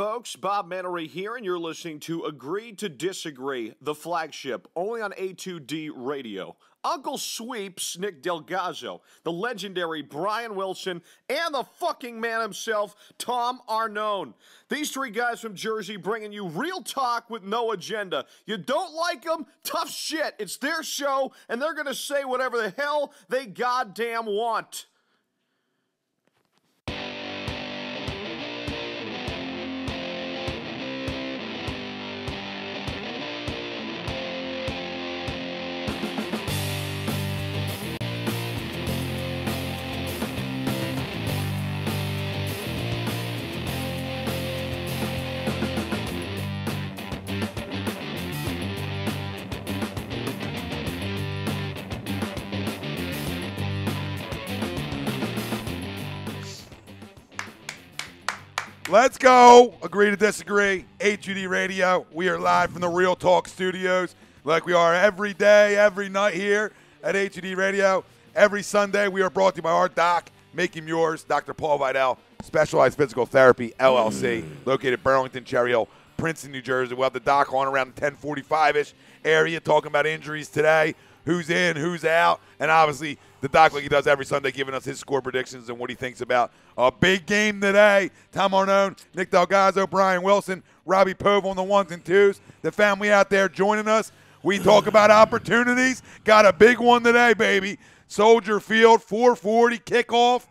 folks? Bob Mannery here, and you're listening to Agree to Disagree, the flagship, only on A2D Radio. Uncle Sweeps, Nick Delgazzo, the legendary Brian Wilson, and the fucking man himself, Tom Arnone. These three guys from Jersey bringing you real talk with no agenda. You don't like them? Tough shit. It's their show, and they're going to say whatever the hell they goddamn want. Let's go. Agree to Disagree. HUD Radio. We are live from the Real Talk Studios like we are every day, every night here at HUD Radio. Every Sunday, we are brought to you by our doc, Make Him Yours, Dr. Paul Vidal, Specialized Physical Therapy LLC, located Burlington, Cherry Hill, Princeton, New Jersey. We'll have the doc on around the 10:45-ish area talking about injuries today, who's in, who's out, and obviously the doc, like he does every Sunday, giving us his score predictions and what he thinks about a big game today. Tom Arnone, Nick Delgazzo, Brian Wilson, Robbie Pove on the ones and twos. The family out there joining us. We talk about opportunities. Got a big one today, baby. Soldier Field, 4:40 kickoff.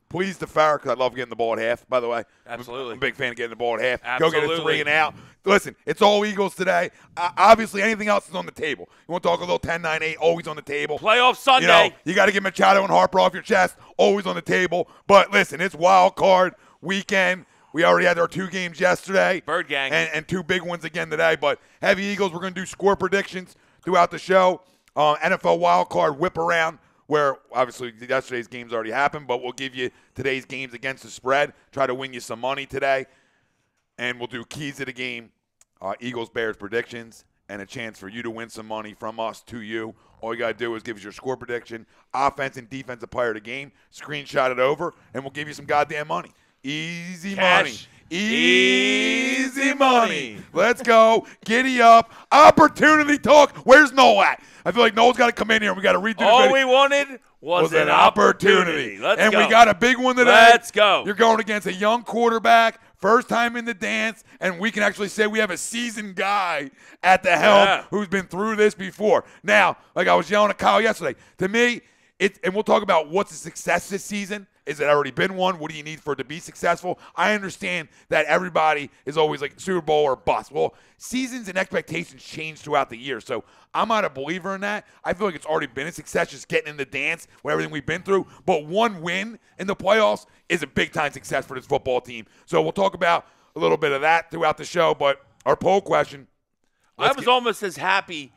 Please to Farrah, because I love getting the ball at half, by the way. Absolutely. I'm a big fan of getting the ball at half. Absolutely. Go get a 3 and out. Listen, it's all Eagles today. Obviously, anything else is on the table. You want to talk a little 10-9-8, always on the table. Playoff Sunday. You know, you got to get Machado and Harper off your chest, always on the table. But listen, it's wild card weekend. We already had our 2 games yesterday. Bird gang. And 2 big ones again today. But Heavy Eagles, we're going to do score predictions throughout the show. NFL wild card whip around, where obviously yesterday's games already happened, but we'll give you today's games against the spread, try to win you some money today, and we'll do keys to the game, Eagles-Bears predictions, and a chance for you to win some money from us to you. All you got to do is give us your score prediction, offense and defensive player of the game, screenshot it over, and we'll give you some goddamn money. Easy Cash. money. Easy money. Let's go. Giddy up. Opportunity talk. Where's Noel at? I feel like Noel's got to come in here and we got to redo the All video. we wanted was an opportunity. Let's and go. we got a big one today. Let's go. You're going against a young quarterback, first time in the dance, and we can actually say we have a seasoned guy at the helm who's been through this before. Now, like I was yelling at Kyle yesterday, to me, and we'll talk about what's a success this season. Is it already been one? What do you need for it to be successful? I understand that everybody is always like Super Bowl or bust. Well, seasons and expectations change throughout the year. So I'm not a believer in that. I feel like it's already been a success just getting in the dance with everything we've been through. But one win in the playoffs is a big-time success for this football team. So we'll talk about a little bit of that throughout the show. But our poll question. I was almost as happy.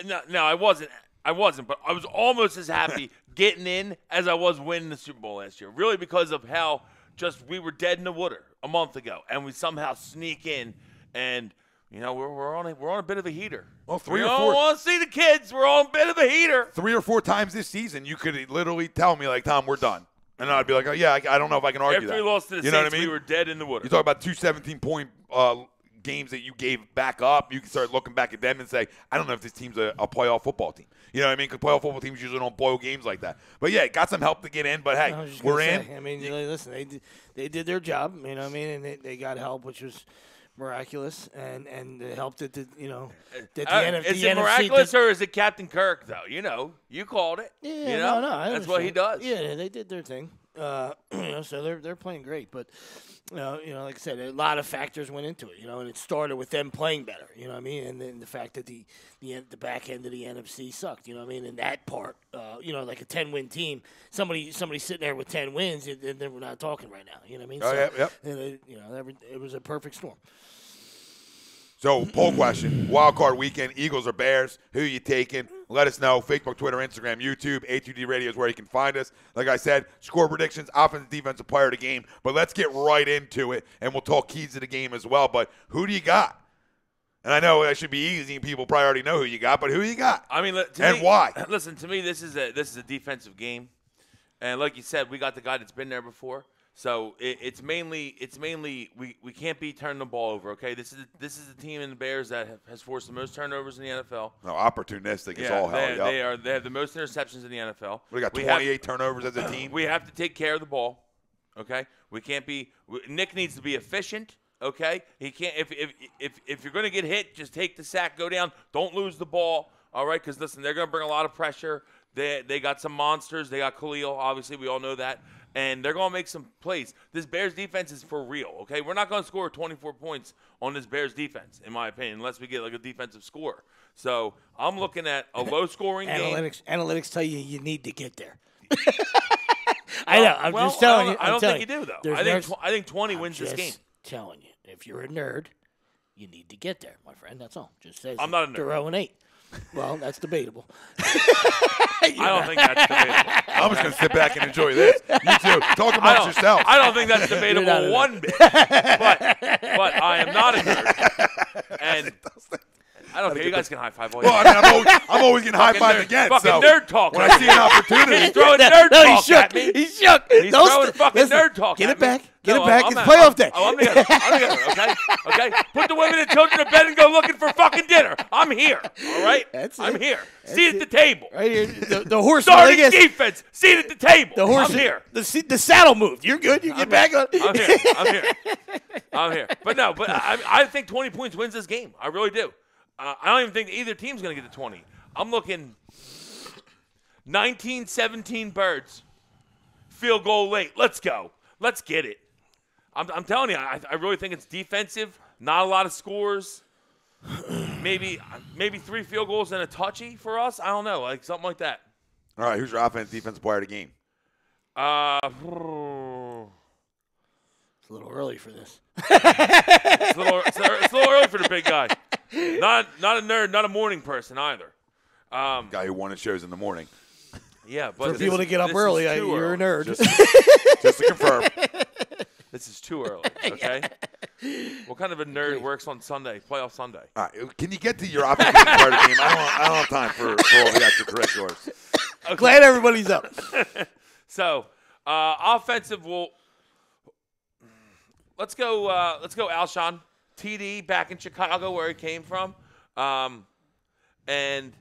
No, I wasn't. But I was almost as happy getting in as I was winning the Super Bowl last year. Really because of how just we were dead in the water a month ago, and we somehow sneak in, and you know we're on a bit of a heater. Well, we don't want to see the kids. We're on a bit of a heater. 3 or 4 times this season, you could literally tell me like, Tom, we're done. And I'd be like, oh, yeah, I don't know if I can argue that. After we lost to the you know Saints, what I mean? we were dead in the water. You talk about 2 17-point games that you gave back up. You can start looking back at them and say, I don't know if this team's a playoff football team. You know what I mean? Because playoff football teams usually don't boil games like that. But, yeah, got some help to get in. But, hey, we're in. I mean, listen, they did their job, you know what I mean? And they got help, which was miraculous. And it helped that, you know, that the NFC. Is it miraculous or is it Captain Kirk, though? You know, you called it. Yeah, you know? no, that's what he does. Yeah, they did their thing. You know, so they're playing great. But, you know, like I said, a lot of factors went into it, you know, and it started with them playing better, you know what I mean? And then the fact that the back end of the NFC sucked, you know what I mean? And that part, you know, like a 10-win team, somebody sitting there with 10 wins, and then we're not talking right now, you know what I mean? Oh, so, yep. You know, it was a perfect storm. So, poll question, wild card weekend, Eagles or Bears, who you taking? Let us know. Facebook, Twitter, Instagram, YouTube, A2D Radio is where you can find us. Like I said, score predictions, offensive, defensive player of the game. But let's get right into it, and we'll talk keys to the game as well. But who do you got? And I know that should be easy. People probably already know who you got, but who you got? I mean, why? Listen, to me, this is a defensive game. And like you said, we got the guy that's been there before. So it's mainly we can't be turning the ball over. Okay, this is the team in the Bears that has forced the most turnovers in the NFL. No, opportunistic is all hell. They have the most interceptions in the NFL. We got 28 turnovers as a team. We have to take care of the ball. Okay, we can't be. Nick needs to be efficient. Okay, he can't. If you're going to get hit, just take the sack, go down. Don't lose the ball. All right, because listen, they're going to bring a lot of pressure. They got some monsters. They got Khalil. Obviously, we all know that. And they're going to make some plays. This Bears defense is for real, okay? We're not going to score 24 points on this Bears defense, in my opinion, unless we get like a defensive score. So I'm looking at a low-scoring game. Analytics tell you need to get there. I know. I'm just telling you. I don't think you do, though. I think 20 wins this game. Telling you. If you're a nerd, you need to get there, my friend. That's all. Just says I'm not a nerd. 0-8. Well, that's debatable. I don't think that's debatable. I'm just going to sit back and enjoy this. You too. Talk amongst yourself. I don't think that's debatable one bit. But I am not a nerd. And I don't care. You guys can high five all you want. Well, I mean, I'm always getting high five again. Fucking so nerd talk. When I see an opportunity, he's throwing nerd talk at me. He's shook. He's throwing fucking nerd talk Get at it back. me. Get it back. It's playoff day. I'm together. Okay? Put the women and children to bed and go looking for fucking dinner. I'm here. All right? I'm here. Seat at the table. Right here. The horse. Starting defense. Seat at the table. The horse. I'm here. The saddle moved. You're good. You get back on. I'm here. But I think 20 points wins this game. I really do. I don't even think either team's going to get to 20. I'm looking 19-17 Birds. Field goal late. Let's go. Let's get it. I'm telling you, I really think it's defensive. Not a lot of scores. Maybe 3 field goals and a touchy for us. I don't know, like something like that. All right, who's your offense defense player of the game? It's a little early for this. It's a little early for the big guy. Not a nerd, not a morning person either. Guy who won his shows in the morning. Yeah, but for people to get up early, you're a nerd. Just to confirm. This is too early, okay? What kind of a nerd works on Sunday, playoff Sunday? All right, can you get to your offensive part of the game? I don't have time for all the extracurriculars. Okay. Glad everybody's up. So, offensive let's go Alshon. TD back in Chicago where he came from. And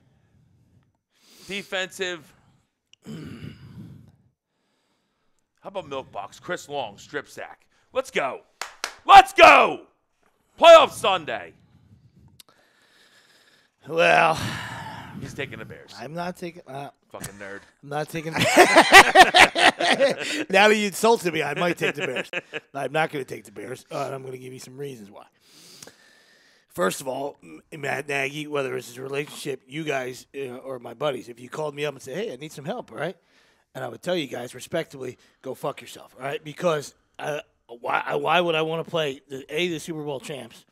defensive. How about Milk Box? Chris Long, strip sack. Let's go. Let's go. Playoff Sunday. Well, he's taking the Bears. I'm not taking. Fucking nerd. I'm not taking. Now that you insulted me, I might take the Bears. I'm not going to take the Bears. And I'm going to give you some reasons why. First of all, Matt Nagy, whether it's his relationship, you guys or my buddies, if you called me up and said, "Hey, I need some help," all right? And I would tell you guys respectively, go fuck yourself, all right? Because why would I want to play the Super Bowl champs,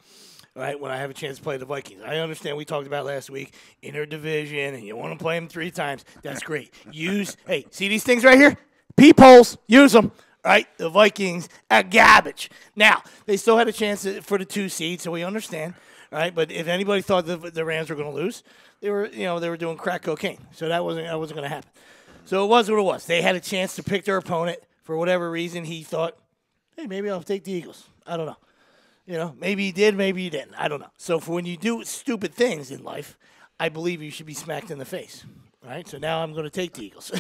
all right, when I have a chance to play the Vikings? I understand we talked about last week, interdivision, and you want to play them 3 times. That's great. Hey, see these things right here? Peepholes, use them. Right, the Vikings are garbage. Now they still had a chance for the 2 seed, so we understand, right? But if anybody thought the Rams were going to lose, they were doing crack cocaine, so that wasn't going to happen. So it was what it was. They had a chance to pick their opponent for whatever reason. He thought, hey, maybe I'll take the Eagles. I don't know. Maybe he did, maybe he didn't. I don't know. So for when you do stupid things in life, I believe you should be smacked in the face. All right. So now I'm going to take the Eagles.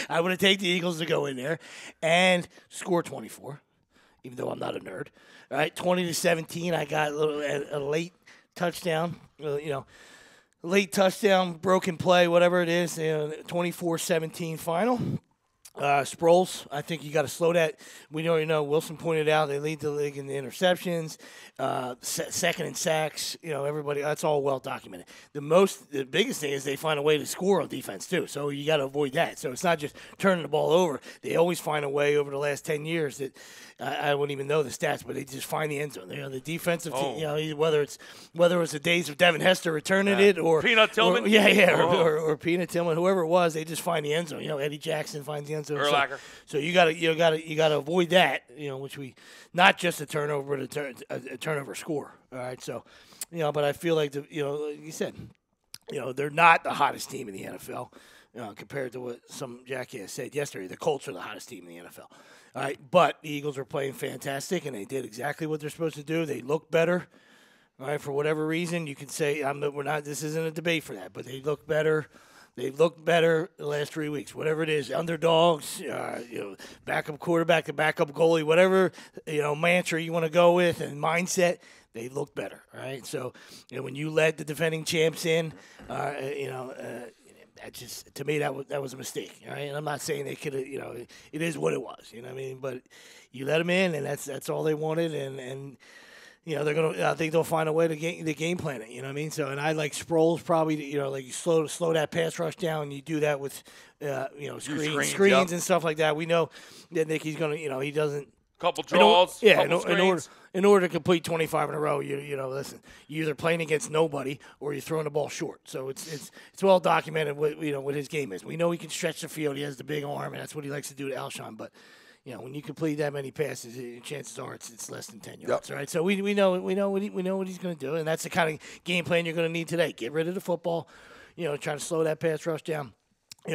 I'm going to take the Eagles to go in there and score 24, even though I'm not a nerd. All right, 20-17. I got a late touchdown. Late touchdown, broken play, whatever it is. 24-17 final. Sproles, I think you got to slow that. We already know Wilson pointed out they lead the league in the interceptions, second in sacks. Everybody, that's all well documented. The biggest thing is they find a way to score on defense too. So you got to avoid that. So it's not just turning the ball over. They always find a way over the last 10 years that I wouldn't even know the stats, but they just find the end zone. The defensive team, whether it's the days of Devin Hester returning it or Peanut Tillman, or Peanut Tillman, whoever it was, they just find the end zone. Eddie Jackson finds the end zone. So you got to avoid that. Which we not just a turnover, but a turnover score. All right, so but I feel like like you said, they're not the hottest team in the NFL. compared to what some jackass said yesterday. The Colts are the hottest team in the NFL. All right, but the Eagles are playing fantastic, and they did exactly what they're supposed to do. They look better. All right, for whatever reason, you can say we're not. This isn't a debate for that, but they look better. They've looked better the last 3 weeks. Whatever it is, underdogs, backup quarterback, the backup goalie, whatever mantra you want to go with and mindset, they look better. All right, so when you let the defending champs in, that just to me that was a mistake. All right, and I'm not saying they could have. It is what it was. You know what I mean? But you let them in, and that's all they wanted, and. They're gonna. I think they'll find a way to game plan it. You know what I mean? So, and I like Sproles probably. Like you slow that pass rush down. You do that with, screens and stuff like that. We know that Nicky's gonna. He doesn't. Couple draws. In order to complete 25 in a row, listen. You're either playing against nobody or you're throwing the ball short. So it's well documented what his game is. We know he can stretch the field. He has the big arm, and that's what he likes to do to Alshon. But when you complete that many passes, chances are it's less than 10 yards. Yep. Right? So we know what he's going to do, and that's the kind of game plan you're going to need today. Get rid of the football, trying to slow that pass rush down,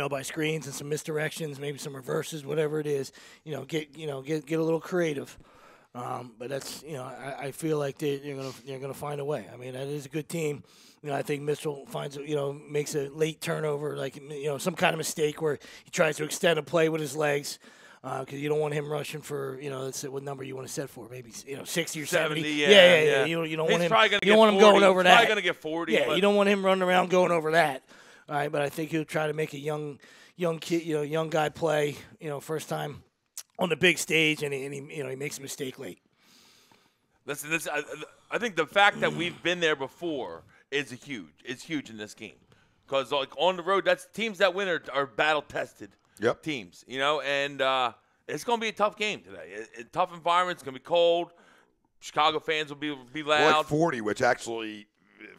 by screens and some misdirections, maybe some reverses, whatever it is. Get a little creative. But that's I feel like they're gonna find a way. I mean, that is a good team. I think Mitchell makes a late turnover, like some kind of mistake where he tries to extend a play with his legs. Because you don't want him rushing for, let's say what number you want to set for, maybe 60 or 70. Yeah. You don't want him. You don't want him going over that. He's probably going to get 40. Yeah, you don't want him running around going over that. All right, but I think he'll try to make a young kid, young guy play, first time on the big stage, and he makes a mistake late. Listen, I think the fact that we've been there before is huge. It's huge in this game because on the road, that's teams that win are battle tested. Yep. Teams, and it's going to be a tough game today. Tough environment. It's going to be cold. Chicago fans will be loud. Like 40, which actually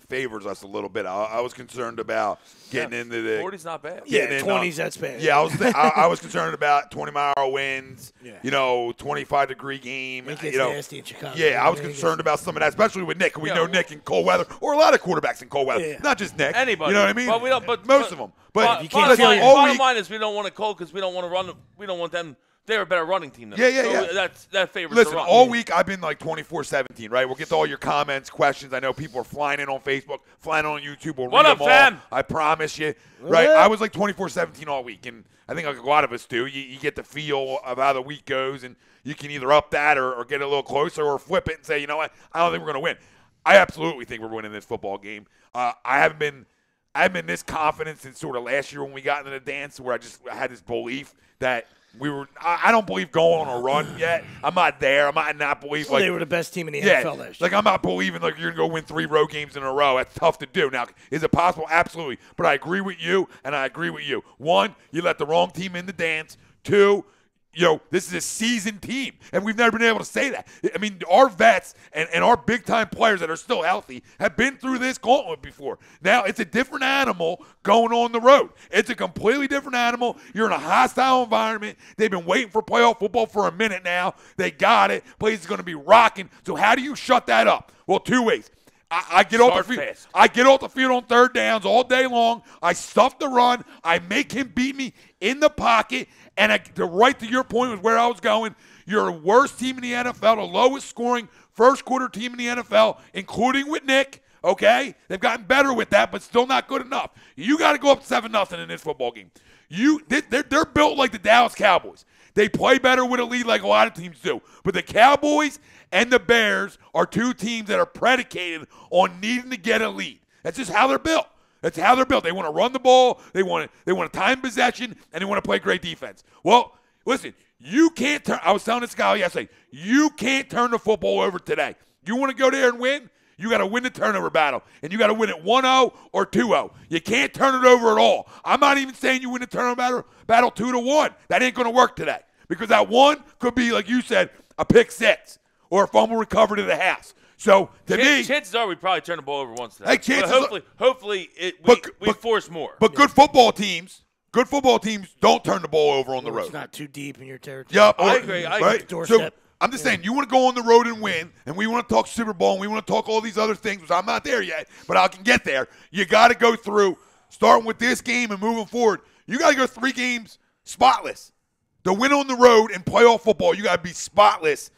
favors us a little bit. I was concerned about getting into the 40's not bad. Yeah, 20s that's bad. Yeah, I was concerned about 20-mile winds. Yeah. 25-degree game. It gets nasty in Chicago. Yeah, I was concerned about some of that, especially with Nick. We know Nick in cold weather, or a lot of quarterbacks in cold weather. Yeah. Not just Nick. Anybody. You know what I mean? Well, we don't. But most of them. But you can't feel bottom line is we don't want it cold because we don't want to run. We don't want them. They're a better running team than us. Yeah. That favors Listen, the run. all week I've been like 24/17, right? We'll get to all your comments, questions. I know people are flying in on Facebook, flying on YouTube. We'll what read up, them all. fam? I promise you. Right? I was like 24/17 all week, and I think like a lot of us do. You get the feel of how the week goes, and you can either up that or get a little closer or flip it and say, you know what, I don't think we're going to win. I absolutely think we're winning this football game. I haven't been this confident since sort of last year when we got into the dance, where I had this belief that we were. I don't believe going on a run yet. I'm not there. I might not believe they were the best team in the NFL last year. Like I'm not believing like you're gonna go win 3 road games in a row. That's tough to do. Now, is it possible? Absolutely. But I agree with you, and I agree with you. 1, you let the wrong team in the dance. 2, this is a seasoned team, and we've never been able to say that. I mean, our vets and our big-time players that are still healthy have been through this gauntlet before. Now, it's a different animal going on the road. It's a completely different animal. You're in a hostile environment. They've been waiting for playoff football for a minute now. They got it. Place is going to be rocking. So how do you shut that up? Well, 2 ways. I get off the field. I get off the field on third downs all day long. I stuff the run. I make him beat me in the pocket. And right to your point was where I was going. You're the worst team in the NFL, the lowest scoring first quarter team in the NFL, including with Nick. Okay, they've gotten better with that, but still not good enough. You got to go up 7-0 in this football game. They're built like the Dallas Cowboys. They play better with a lead like a lot of teams do. But the Cowboys and the Bears are 2 teams that are predicated on needing to get a lead. That's just how they're built. That's how they're built. They want to run the ball. They want to time possession, and they want to play great defense. Well, listen, you can't turn. I was telling this guy yesterday, you can't turn the football over today. You want to go there and win? You got to win the turnover battle, and you got to win it 1-0 or 2-0. You can't turn it over at all. I'm not even saying you win the turnover battle 2-1. That ain't going to work today because that 1 could be, like you said, a pick 6 or a fumble recovery to the house. So, to me, chances are we probably turn the ball over once today. Hey, chances hopefully we force more. But good football teams don't turn the ball over on the road. It's not too deep in your territory. Yep, I agree. Right? So, I'm just saying, you want to go on the road and win, and we want to talk Super Bowl, and we want to talk all these other things, which I'm not there yet, but I can get there. You got to go through, starting with this game and moving forward. You got to go 3 games spotless. To win on the road in playoff football, you got to be spotless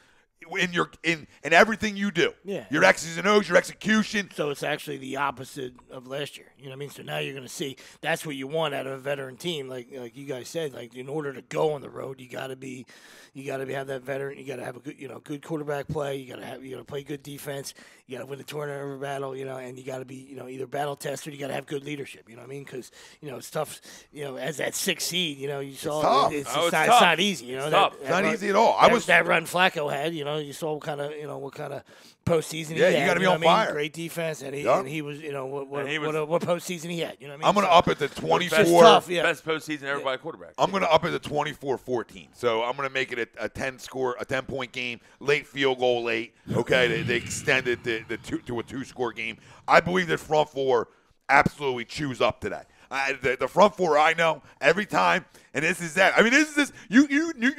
in everything you do. Yeah. Your X's and O's, your execution. So it's actually the opposite of last year. You know what I mean? So now you're going to see that's what you want out of a veteran team. Like you guys said, like in order to go on the road, you got to have that veteran. You got to have a good quarterback play. You got to play good defense. You got to win the turnover battle. And you got to be either battle tested. You got to have good leadership. You know what I mean? Because it's tough. As that 6th seed, you saw it's not easy. It's not easy at all. That run Flacco had. You saw what kind of postseason he had. You got to be on fire. Great defense, and he was what postseason he had. You know what I mean? I'm going to up it to 24. Best postseason ever by a quarterback. I'm going to up it to 24-14. So I'm going to make it a 10-point game, late field goal late. Okay, they extended to a 2-score game. I believe that front four absolutely chews up today. The front four I know every time, and this is that. I mean, this you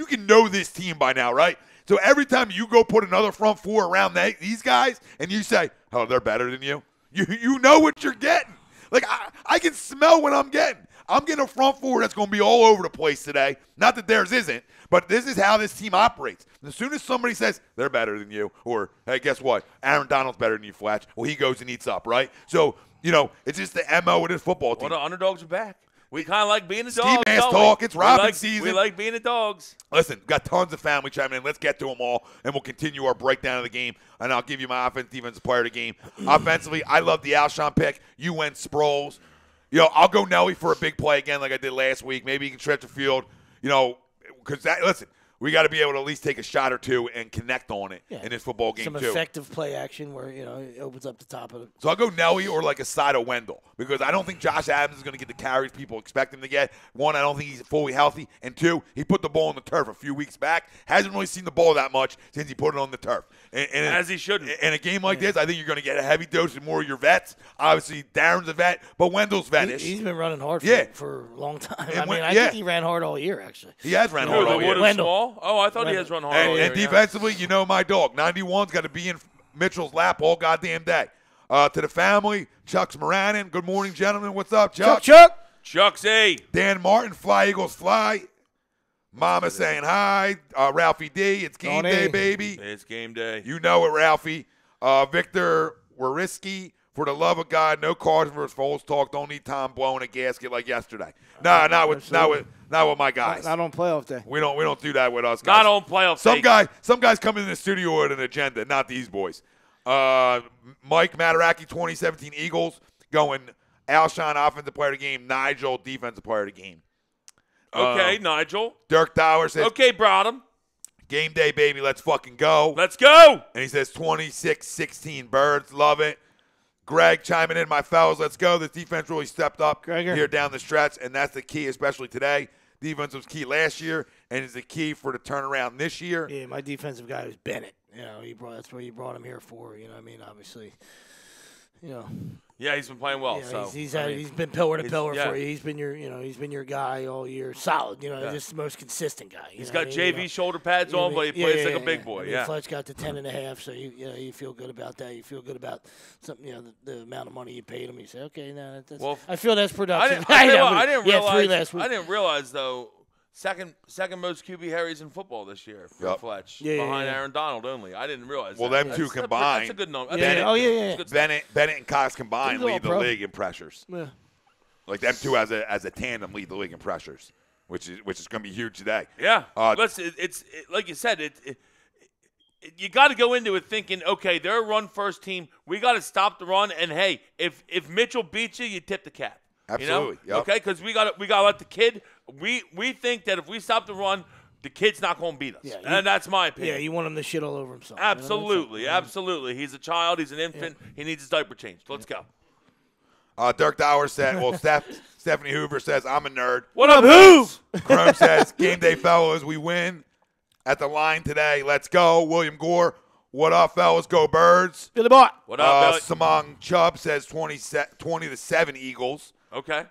can know this team by now, right? So every time you go put another front four around these guys, and you say, "Oh, they're better than you," you know what you're getting. Like I can smell what I'm getting. I'm getting a front four that's going to be all over the place today. Not that theirs isn't, but this is how this team operates. As soon as somebody says they're better than you, or hey, guess what? Aaron Donald's better than you, Fletch. Well, he goes and eats up, right? So it's just the MO of this football team. Well, the underdogs are back. We kind of like being the Ski dogs. mask talk. It's Robin season. We like being the dogs. Listen, got tons of family chiming in. Let's get to them all, and we'll continue our breakdown of the game. And I'll give you my defensive player of the game. Offensively, I love the Alshon pick. You went Sproles. I'll go Nelly for a big play again like I did last week. Maybe he can stretch the field, because listen, we got to be able to at least take a shot or two and connect on it in this football game, Some effective play action where, it opens up the top of it. So I'll go Nelly or like a side of Wendell because I don't think Josh Adams is going to get the carries people expect him to get. 1, I don't think he's fully healthy. And 2, he put the ball on the turf a few weeks back. Hasn't really seen the ball that much since he put it on the turf. And as he shouldn't. In a game like this, I think you're going to get a heavy dose of more of your vets. Obviously, Darren's a vet, but Wendell's vetish. He's been running hard for a long time. I think he ran hard all year, actually. He has ran hard all year. Wendell. Oh, I thought he has run hard all year. And defensively, my dog. 91's got to be in Mitchell's lap all goddamn day. To the family, Chuck's Moranin. Good morning, gentlemen. What's up, Chuck? Chucksy. Dan Martin, Fly Eagles Fly. Mama saying hi. Ralphie D, it's game day, baby. It's game day. You know it, Ralphie. Victor Wariski, for the love of God, no Cards versus Foles talk. Don't need Tom blowing a gasket like yesterday. Not with my guys. Not on playoff day. We don't do that with us guys. Not on playoff day. Some guys come in the studio with an agenda, not these boys. Mike Mataraki, 2017 Eagles, going Alshon, offensive player of the game, Nigel, defensive player of the game. Okay, Nigel. Dirk Dower says, okay, Brodham. Game day, baby. Let's fucking go. Let's go. And he says 26-16 Birds. Love it. Greg chiming in, my fellas, let's go. This defense really stepped up here down the stretch, and that's the key, especially today. Defense was key last year, and is the key for the turnaround this year. Yeah, my defensive guy was Bennett. That's what you brought him here for. Obviously, Yeah, he's been playing well. He's been pillar to pillar for you. He's been your guy all year. Solid. Just the most consistent guy. He's got JV shoulder pads on, but he plays like a big boy. Fletch got to 10.5, so you feel good about that. You feel good about something. The amount of money you paid him. You say, okay, I feel that's productive. I didn't realize though. Second most QB Harrys in football this year for Fletch, behind Aaron Donald only. I didn't realize. Well, that. them two combined. That's a good number. Bennett and Cox combined lead the league in pressures. Yeah. Like them two as a tandem lead the league in pressures, which is going to be huge today. Yeah. It's like you said. You got to go into it thinking, okay, they're a run-first team. We got to stop the run, and hey, if Mitchell beats you, you tip the cap. Absolutely. Okay, because we got to let the kid. We think that if we stop the run, the kid's not going to beat us, and that's my opinion. Yeah, you want him to shit all over himself. Absolutely. He's a child. He's an infant. Yeah. He needs his diaper changed. Let's go. Dirk Dower said, well, Stephanie Hoover says, I'm a nerd. What up, Hoove? Chrome says, game day, fellas, we win at the line today. Let's go. William Gore, what up, fellas? Go Birds. Billy Boy. What up, Billy? Samang Chubb says 20-7 Eagles. Okay.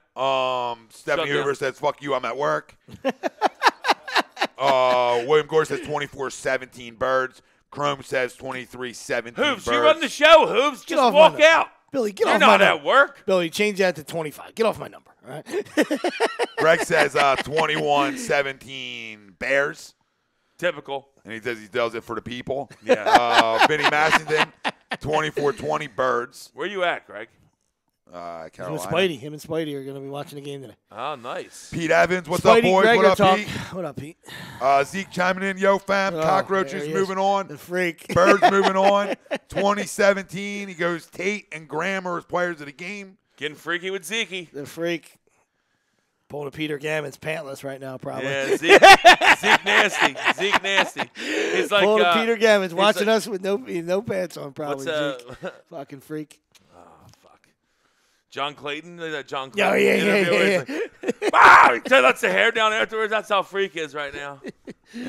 Stephanie Hoover says, fuck you, I'm at work. William Gore says 24-17 Birds. Chrome says 23-17 Hooves, Birds. you run the show, Hooves. Just walk out. Billy, get off my number. You're not at work. Billy, change that to 25. Get off my number. All right. Greg says 21-17 Bears. Typical. And he says he does it for the people. Yeah. Vinny Massington, 24-20 Birds. Where you at, Greg? Carolina. With Spidey. Him and Spidey are going to be watching the game today. Oh, nice. Pete Evans, what's Spidey, up, boys? Greg, What up, talk. Pete? What up, Pete? Zeke chiming in. Yo, fam. Oh, Cockroaches there he moving is. on. The freak. Birds moving on. 2017. He goes Tate and Graham are his players of the game. Getting freaky with Zeke. The freak. Pulling a Peter Gammons pantless right now, probably. Yeah, Zeke nasty. Zeke nasty. He's like Pulling a Peter Gammons, watching like, us with no pants on, probably. What's Zeke. Fucking freak. Oh, fuck. John Clayton? That John Oh, Clayton interview where he's like, "Ah!" He lets the hair down afterwards. That's how freak is right now.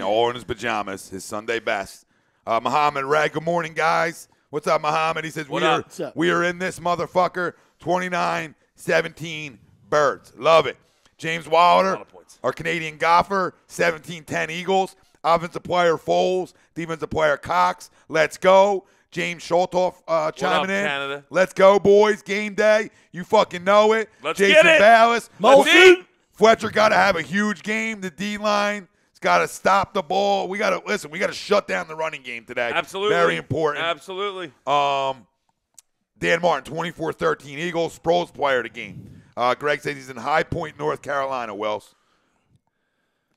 All in his pajamas, his Sunday best. Muhammad Rag, good morning, guys. What's up, Muhammad? He says, What up? What's up? We are in this motherfucker. 29-17 Birds. Love it. James Wilder, lot of points. our Canadian golfer, 17-10 Eagles. Offensive player Foles, defensive player Cox. Let's go. James Sholtoff chiming in. Canada? Let's go, boys. Game day. You fucking know it. Let's Jason get it. Ballas. Let's eat. Fletcher got to have a huge game. The D-line has got to stop the ball. We got to shut down the running game today. Absolutely. Very important. Absolutely. Dan Martin, 24-13 Eagles. Sproles player of the game. Greg says he's in High Point, North Carolina, Wells.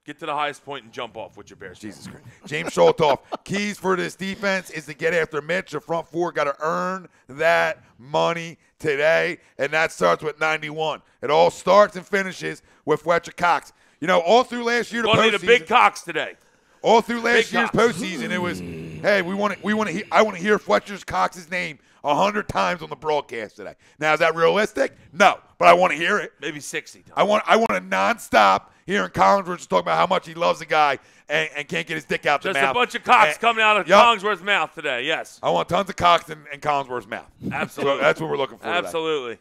Get to the highest point and jump off with your Bears. Jesus Christ. James Sholtoff, keys for this defense is to get after Mitch. The front four got to earn that money today, and that starts with 91. It all starts and finishes with Fletcher Cox. You know, all through last year, We're going to need a big Cox today. All through last Big year's Cox. postseason, it was, hey, I want to hear Fletcher's Cox's name 100 times on the broadcast today. Now, is that realistic? No, but I want to hear it. Maybe 60 times. I want to nonstop hearing Collinsworth just talk about how much he loves the guy and can't get his dick out the Just mouth. a bunch of Cox coming out of Yep. Collinsworth's mouth today, yes. I want tons of Cox in Collinsworth's mouth. Absolutely. So that's what we're looking for today. Absolutely.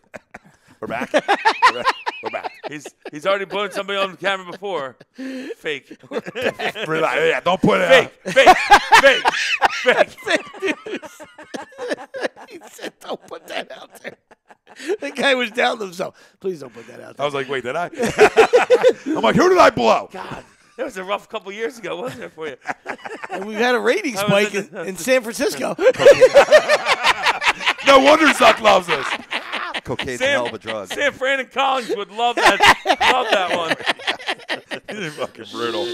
We're back. We're back. He's already blown somebody on the camera before. Fake. Relax. Yeah, don't put it Fake. He said, don't put that out there. The guy was down to himself. Please don't put that out I there. was like, wait, did I? I'm like, who did I blow? God, that was a rough couple years ago, wasn't it, for you? And we've had a rating spike in San Francisco. No wonder Zuck loves us. Cocaine's a hell of a drug. Sam Fran and Collins would love that one. You're fucking brutal.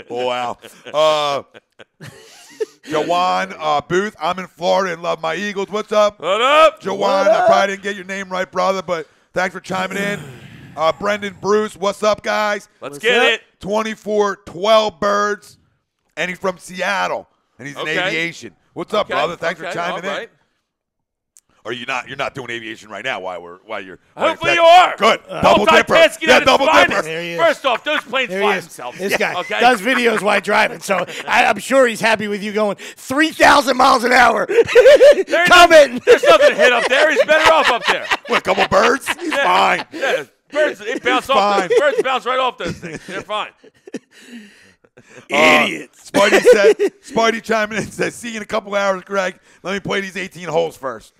Wow. Jawan Booth, I'm in Florida and love my Eagles. What's up? What up? Jawan, I probably didn't get your name right, brother, but thanks for chiming in. Brendan Bruce, what's up, guys? Let's get it. 24-12 Birds, and he's from Seattle, and he's in Okay. aviation. What's up, brother? Thanks for Okay, chiming in. all right. Or you're not doing aviation right now while you're Hopefully you are. Good. Double dipper. Multitasking Yeah, at its double finest. dipper. There he is. First off, those planes There fly he is. themselves. This guy Okay. does videos while driving, so I'm sure he's happy with you going 3,000 miles an hour. Coming. There's nothing to hit up there. He's better off up there. What, a couple birds? He's fine. Yeah, birds, they bounce off. Birds bounce right off those things. They're fine. Idiots. Spidey chiming in and says, see you in a couple hours, Greg. Let me play these 18 holes first.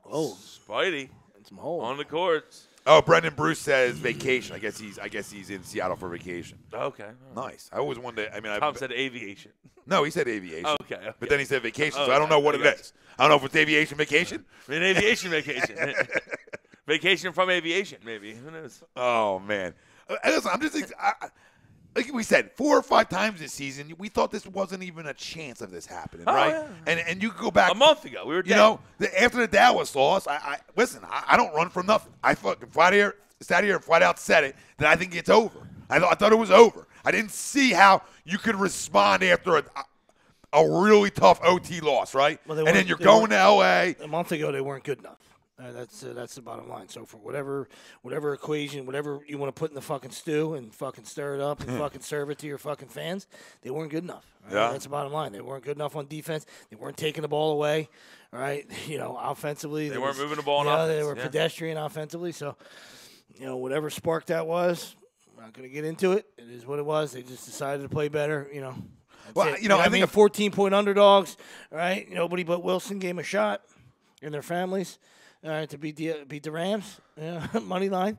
Oh, Spidey some hole. on the courts. Oh, Brendan Bruce says vacation. I guess he's in Seattle for vacation. Okay. Nice. I always wanted to, Tom said aviation. no, he said aviation. Okay. But then he said vacation, so Okay, I don't know what I it got is. I don't know if it's aviation vacation. An aviation vacation. Vacation from aviation, maybe. Who knows? Oh, man. Listen, I'm just like we said, 4 or 5 times this season, we thought this wasn't even a chance of this happening, right? Yeah. And you could go back A month ago, we were dead. You know, after the Dallas loss, I don't run from nothing. I fucking sat here and flat out said it that I think it's over. I thought it was over. I didn't see how you could respond after a really tough OT loss, right? Well, and then you're going to L.A. A month ago, they weren't good enough. That's the bottom line. So for whatever equation, whatever you want to put in the fucking stew and fucking stir it up and fucking serve it to your fucking fans, they weren't good enough. Right? Yeah. That's the bottom line. They weren't good enough on defense. They weren't taking the ball away. All right. You know, offensively, They weren't moving the ball on They offense, were yeah. pedestrian offensively. So, you know, whatever spark that was, I'm not going to get into it. It is what it was. They just decided to play better. You know. That's Well, it. you know, I think a 14-point underdogs. All right. Nobody but Wilson gave 'em a shot and their families. All right, to beat the Rams, money line.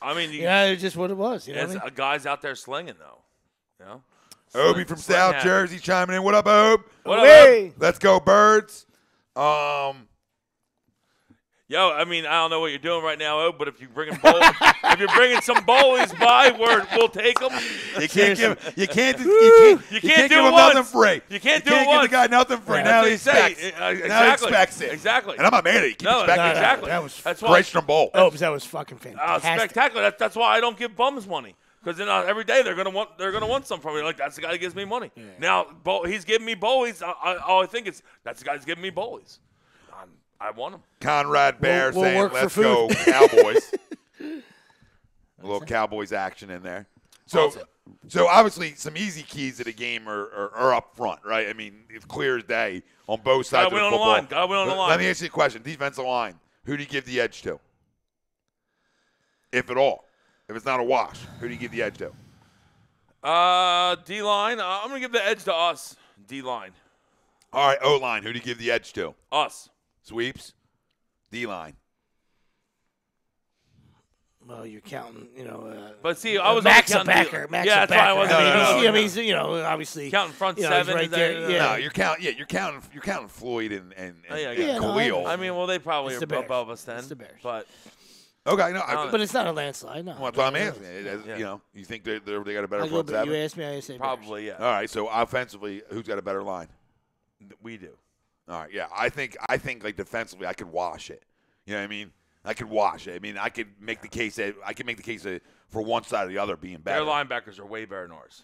I mean, yeah, it's just what it was. You know what I mean? a guy's out there slinging though. You know. Obi from South Jersey chiming in. What up, Ob? What up, Ob? Let's go, Birds. Yo, I mean, I don't know what you're doing right now, but if you're bringing some bowlies by, we'll take them. You can't give do him once. nothing free. You can't give the guy nothing free. Now he expects. Exactly. Now he expects it. Exactly. And I'm not mad at it. Keep expecting. Exactly. That's why. Grayson Bowl. That was fucking fantastic. Spectacular. That's why I don't give bums money. Because then every day they're gonna want some from me. Like, that's the guy that gives me money. Yeah. Now he's giving me bowlies. All I think is that's the guy that's giving me bowlies. I want him. Conrad Bear we'll saying, "Let's go Cowboys." A little Cowboys action in there. So obviously some easy keys to the game are up front, right? I mean, it's clear as day on both sides of the football. Gotta win on the line. Let me ask you a question: defensive line, who do you give the edge to, if at all? If it's not a wash, who do you give the edge to? D-line. I'm going to give the edge to us. D-line. All right, O-line. Who do you give the edge to? Us. Sweeps. D-line. Well, you're counting, but see, I was Max a counting backer. Max yeah, a that's why I backer. wasn't. He's, obviously counting front seven. seven Right there. Yeah. No, you're counting Floyd and Khalil. No, I mean, well, they probably It's are the Bears. above us then. It's the Bears. But okay, no, but it's not a landslide. No, well, that's what I'm asking. You think they got a better front seven? You asked me, I say probably, Bears. yeah. All right, so offensively, who's got a better line? We do. All right, yeah, I think like defensively, I could wash it. You know what I mean? I could wash it. I mean, I could make the case that for one side or the other being better. Their linebackers are way better than ours.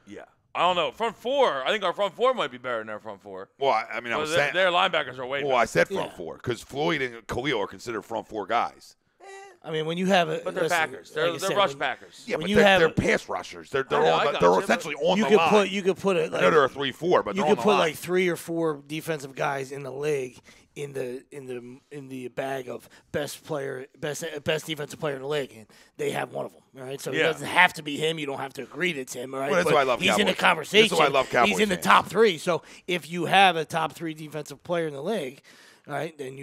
Yeah. I don't know. Front four, I think our front four might be better than their front four. Well, I mean, I was saying their linebackers are way better. Well, I said front four because Floyd and Khalil are considered front four guys. I mean, when you have a but they're Packers. They're rush Packers. Yeah, but they're pass rushers. They're essentially on the line. You could put it like I know they're a 3-4, but you could put like 3 or 4 defensive guys in the league in the bag of best defensive player in the league, and they have one of them. All right, so it doesn't have to be him. You don't have to agree that it's him. All right, well, that's why I love he's Cowboys. in the conversation. That's why I love Cowboys. He's in the top 3. So if you have a top 3 defensive player in the league, all right, then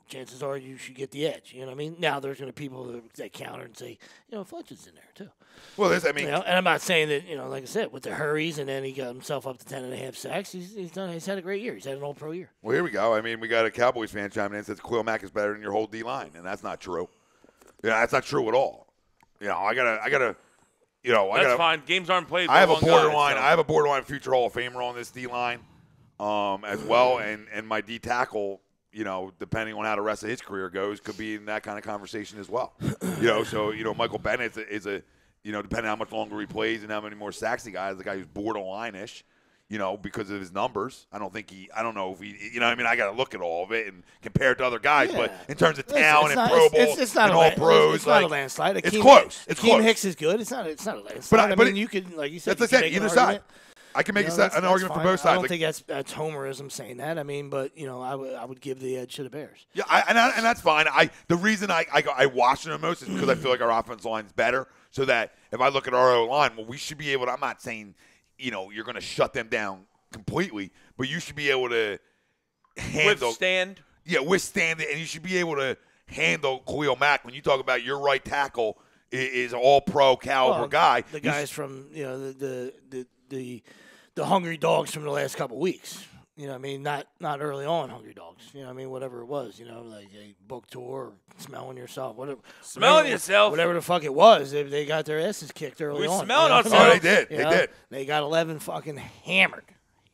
chances are you should get the edge. You know what I mean? Now there's going to be people that counter and say, Fletch is in there too. Well, and I'm not saying that, like I said, with the hurries and then he got himself up to 10.5 sacks. He's had a great year. He's had an All-Pro year. Well, here we go. I mean, we got a Cowboys fan chiming in and says Khalil Mack is better than your whole D line, and that's not true. Yeah, that's not true at all. I gotta. That's fine. Games aren't played. I have a borderline future Hall of Famer on this D line, as well, and my D tackle. Depending on how the rest of his career goes, could be in that kind of conversation as well. So Michael Bennett is a depending on how much longer he plays and how many more sacks he got, is a guy who's borderline-ish, because of his numbers. I don't know if he, I got to look at all of it and compare it to other guys. Yeah. But in terms of talent and Pro Bowl and all pros, it's not a landslide. It's close. It's close. Hicks is good. It's not a landslide. But you could, like you said, that's either side. I can make an argument for both sides. I don't think that's homerism saying that. I mean, but I would give the edge to the Bears. Yeah, and that's fine. The reason I watch them the most is because I feel like our offensive line is better. So that if I look at our O-line, we should be able to. I'm not saying you're going to shut them down completely, but you should be able to withstand. Yeah, withstand it, and you should be able to handle Khalil Mack. When you talk about your right tackle is an all-pro caliber guy. The guys from the hungry dogs from the last couple of weeks. Not early on hungry dogs. Whatever it was. Like a book tour, smelling yourself, whatever. Yourself. Whatever the fuck it was. They got their asses kicked early on. We smelled ourselves. Oh, they did. They did. They got 11 fucking hammered.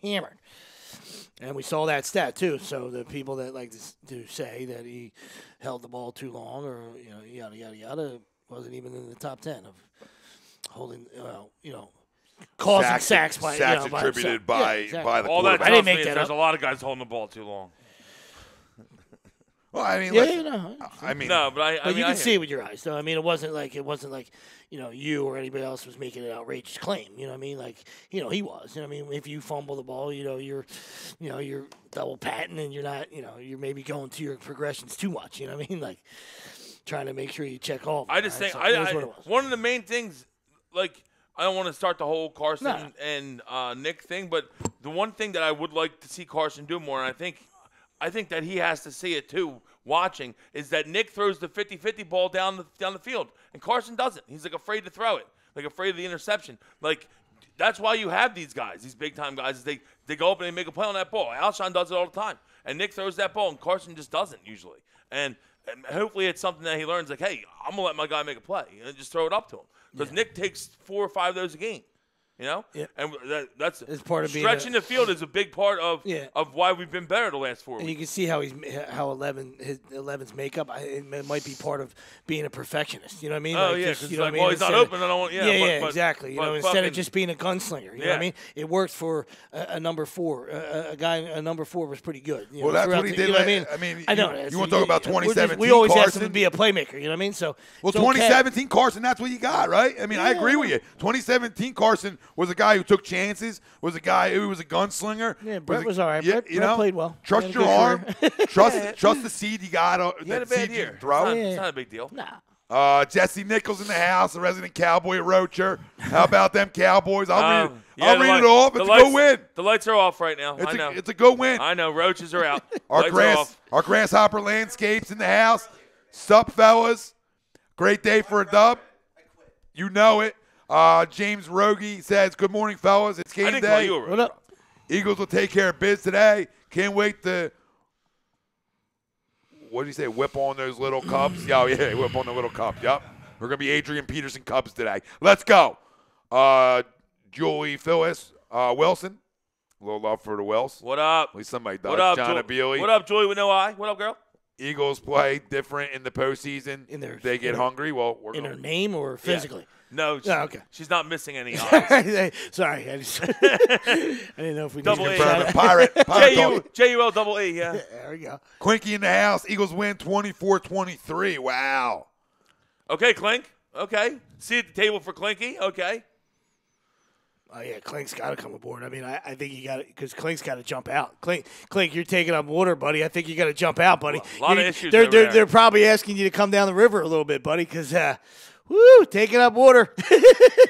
And we saw that stat too. So the people that like to say that he held the ball too long or yada yada yada wasn't even in the top 10 of holding. Causing sacks by attributed by the quarterback. All that I didn't make that that there's up. a lot of guys holding the ball too long. Well, I mean, no, but you can see it with your eyes, though. I mean, it wasn't like you or anybody else was making an outrageous claim. You know what I mean? Like, he was. You know what I mean? If you fumble the ball, you're double patting and you're not, you're maybe going to your progressions too much. You know what I mean? Like trying to make sure you check all of them. I just think one of the main things, like. I don't want to start the whole Carson and Nick thing, but the one thing that I would like to see Carson do more, and I I think that he has to see it too. Watching is that Nick throws the 50-50 ball down the field, and Carson doesn't. He's like afraid to throw it, like afraid of the interception. Like that's why you have these guys, these big time guys. Is they go up and they make a play on that ball. Alshon does it all the time, and Nick throws that ball, and Carson just doesn't usually. And hopefully it's something that he learns. Like, hey, I'm gonna let my guy make a play and just throw it up to him because Nick takes 4 or 5 of those a game. You know, and that's it's part of stretching the field is a big part of why we've been better the last 4 weeks. And you can see how his 11's makeup. It might be part of being a perfectionist. You know what I mean? Oh yeah, you know what I mean? Well, he's not open. I don't want. Yeah, exactly. You know, instead of just being a gunslinger. You know what I mean? It worked for a number 4. A guy, a number 4 was pretty good. Well, that's what he did. You know what I mean? I know. You want to talk about 2017? We always Carson? asked him to be a playmaker. You know what I mean? So 2017 Carson, that's what you got, right? I mean, I agree with you. 2017 Carson was a guy who took chances, was a guy who was a gunslinger. Yeah, Brett was all right. Yeah, Brett played well. Trust your arm. Trust the seed you got. He had a bad year. Throw. It's not a big deal. Nah. Jesse Nichols in the house, the resident Cowboy Roacher. How about them Cowboys? I'll read it off. It's a good win. The lights are off right now. I know. It's a good win. I know. Roaches are out. Our Grasshopper Landscapes in the house. Sup, fellas? Great day for a dub. You know it. James Rogie says, good morning, fellas. It's game day. What up? Eagles will take care of biz today. Can't wait to, what did he say, whip on those little Cubs? Yeah, whip on the little Cubs. Yep. We're going to be Adrian Peterson Cubs today. Let's go. Julie Phyllis Wilson. A little love for the Wills. What up? At least somebody does. What up, John Abili. What up, Julie with no eye? What up, girl? Eagles play different in the postseason. They get hungry. Well, we're in her name or physically? Yeah. No, okay. She's not missing any eyes. Sorry, I didn't know if we double need A. to Pirate J-U-L double E, yeah. There we go. Quinky in the house. Eagles win 24-23. Wow. Okay, Clink. Okay. See at the table for Clinky. Okay. Oh, yeah, Clink's got to come aboard. I mean, I think you got to, because Clink's got to jump out. Clink, you're taking up water, buddy. I think you got to jump out, buddy. A lot of issues They're probably asking you to come down the river a little bit, buddy, because, taking up water.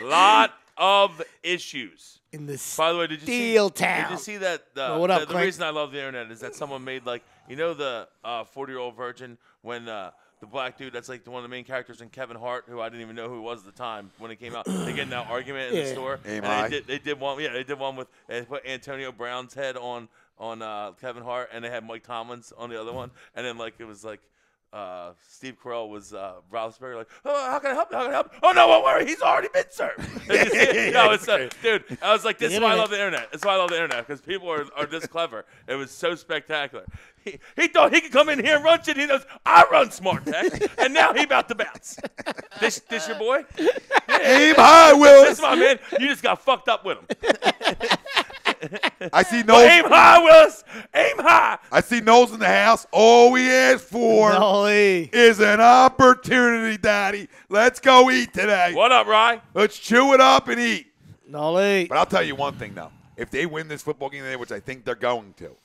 Lot of issues. In the By the way, did you see that? The reason I love the internet is that someone made, like, you know, the 40-year-old virgin when the black dude that's like one of the main characters in Kevin Hart, who I didn't even know who it was at the time when it came out. They get in that argument in the store. And they did one. Yeah, they did one with they put Antonio Brown's head on Kevin Hart, and they had Mike Tomlin's on the other one. And then it was like Steve Carell was Roethlisberger, like, oh, how can I help you? How can I help you? Oh no, don't worry, he's already been served. Dude, I was like, this is why I love the internet. That's why I love the internet, because people are this clever. It was so spectacular. He thought he could come in here and run shit. He knows I run smart tech, and now he about to bounce. This your boy? Aim high, Willis. This my man. You just got fucked up with him. I see Knowles. Aim high, Willis. Aim high. I see Knowles in the house. All we asked for is an opportunity, Daddy. Let's go eat today. What up, Rye? Let's chew it up and eat. Nolly. But I'll tell you one thing, though. If they win this football game today, which I think they're going to,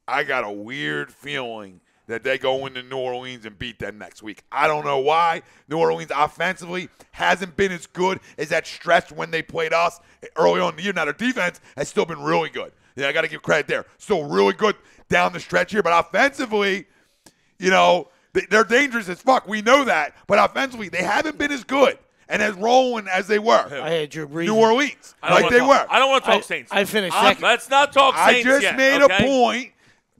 I got a weird feeling that they go into New Orleans and beat them next week. I don't know why. New Orleans offensively hasn't been as good as that stretch when they played us early on in the year. Now, their defense has still been really good. Yeah, I got to give credit there. Still really good down the stretch here. But offensively, you know, they're dangerous as fuck. We know that. But offensively, they haven't been as good and as rolling as they were. I had Drew Brees. New Orleans, like they were. I don't want to talk Saints. I finished second. Let's not talk Saints I just yet, made okay? a point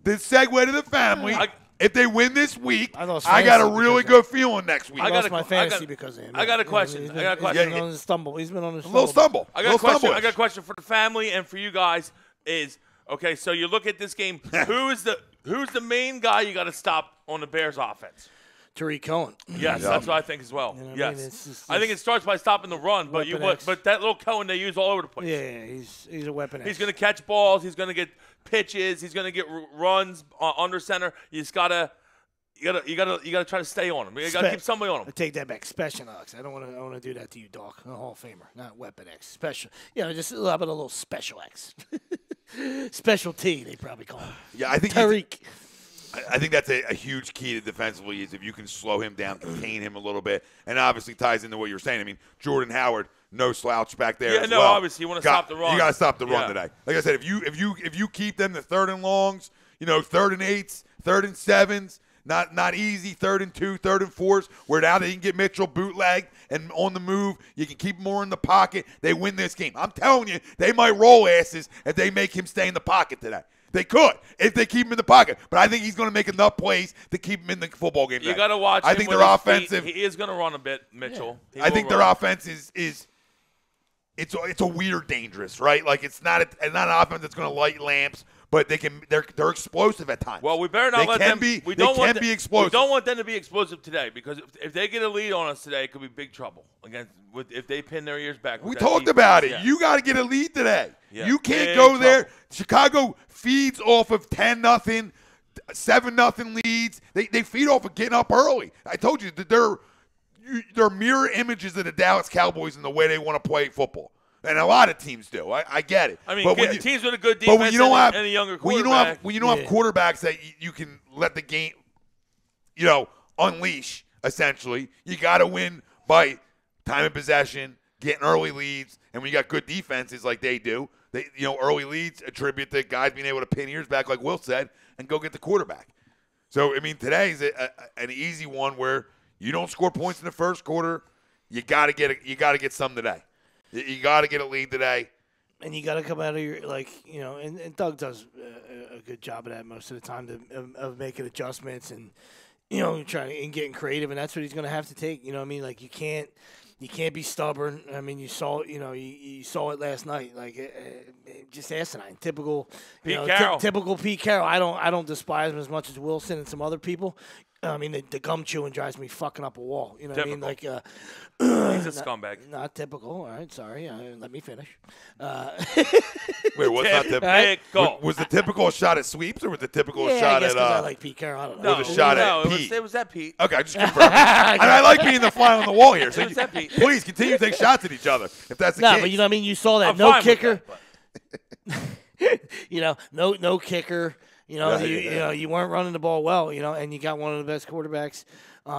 to segue to the family. If they win this week, I got a really good feeling next week. I lost my fantasy because of him. I got a question. He's been on his stumble. He's been on his little stumble. I got a question for the family and for you guys. Is okay. So you look at this game. Who's the main guy you got to stop on the Bears offense? Tariq Cohen. Yes, that's what I think as well. You know what yes, I think it starts by stopping the run, but that little Cohen they use all over the place. Yeah, he's a weapon. He's going to catch balls. He's going to get pitches. He's going to get runs under center. You gotta try to stay on him. You got to keep somebody on him. I take that back. Special X. I don't want to do that to you, Doc. A Hall of Famer, not Weapon X. Special. Just a little Special X. Special T, they probably call him. Yeah, I think Tariq. I think that's a huge key to defensively is if you can slow him down, contain him a little bit, and obviously ties into what you're saying. I mean, Jordan Howard, no slouch back there. Yeah, obviously you want to stop the run. You got to stop the run today. Like I said, if you keep them to 3rd and longs, 3rd and 8s, 3rd and 7s, not easy 3rd and 2, 3rd and 4s, where now they can get Mitchell bootlegged and on the move. You can keep more in the pocket. They win this game. I'm telling you, they might roll asses if they make him stay in the pocket today. They could if they keep him in the pocket, but I think he's going to make enough plays to keep him in the football game. You got to watch. I think their offensive. He is going to run a bit, Mitchell. Yeah. I think their offense is it's a weird dangerous, right? Like it's not an offense that's going to light lamps, but they're explosive at times. Well, we better not let them be. They can be explosive. We don't want them to be explosive today because if they get a lead on us today, it could be big trouble if they pin their ears back. We talked about it. Yeah. You got to get a lead today. Yeah. You can't go there. Chicago feeds off of 10-0, 7-0 leads. They feed off of getting up early. I told you that they're mirror images of the Dallas Cowboys in the way they want to play football. And a lot of teams do. I get it. I mean, teams with a good defense and a younger quarterback. When you don't have quarterbacks that you can let the game, unleash, essentially, you got to win by time of possession, getting early leads. And when you got good defenses like they do, early leads attribute to guys being able to pin ears back, like Will said, and go get the quarterback. So, I mean, today's an easy one where you don't score points in the first quarter. You got to get some today. You got to get a lead today. And you got to come out of your, and Doug does a good job of that most of the time of making adjustments and, trying and getting creative. And that's what he's going to have to take. You know what I mean? Like, you can't be stubborn. I mean, you saw it last night. Like, just asinine. Typical Pete Carroll. Typical Pete Carroll. I don't despise him as much as Wilson and some other people. I mean, the gum chewing drives me fucking up a wall. You know typical. what I mean? Like, he's a scumbag. Not typical. All right, sorry. Let me finish. Wait, what's not typical? Right? Was the typical shot at sweeps or was the typical shot I guess at? I like Pete Carroll. I don't know. Or the shot at Pete? It was that Pete. Okay, I just confirmed. And I like being the fly on the wall here. So It was that Pete. please continue to take shots at each other if that's the case. No, but you know what I mean. You saw that I'm no fine with kicker. that, no kicker. You weren't running the ball well, and you got one of the best quarterbacks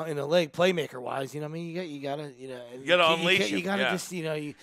in the league, playmaker-wise. You know what I mean? You gotta unleash him. You gotta just,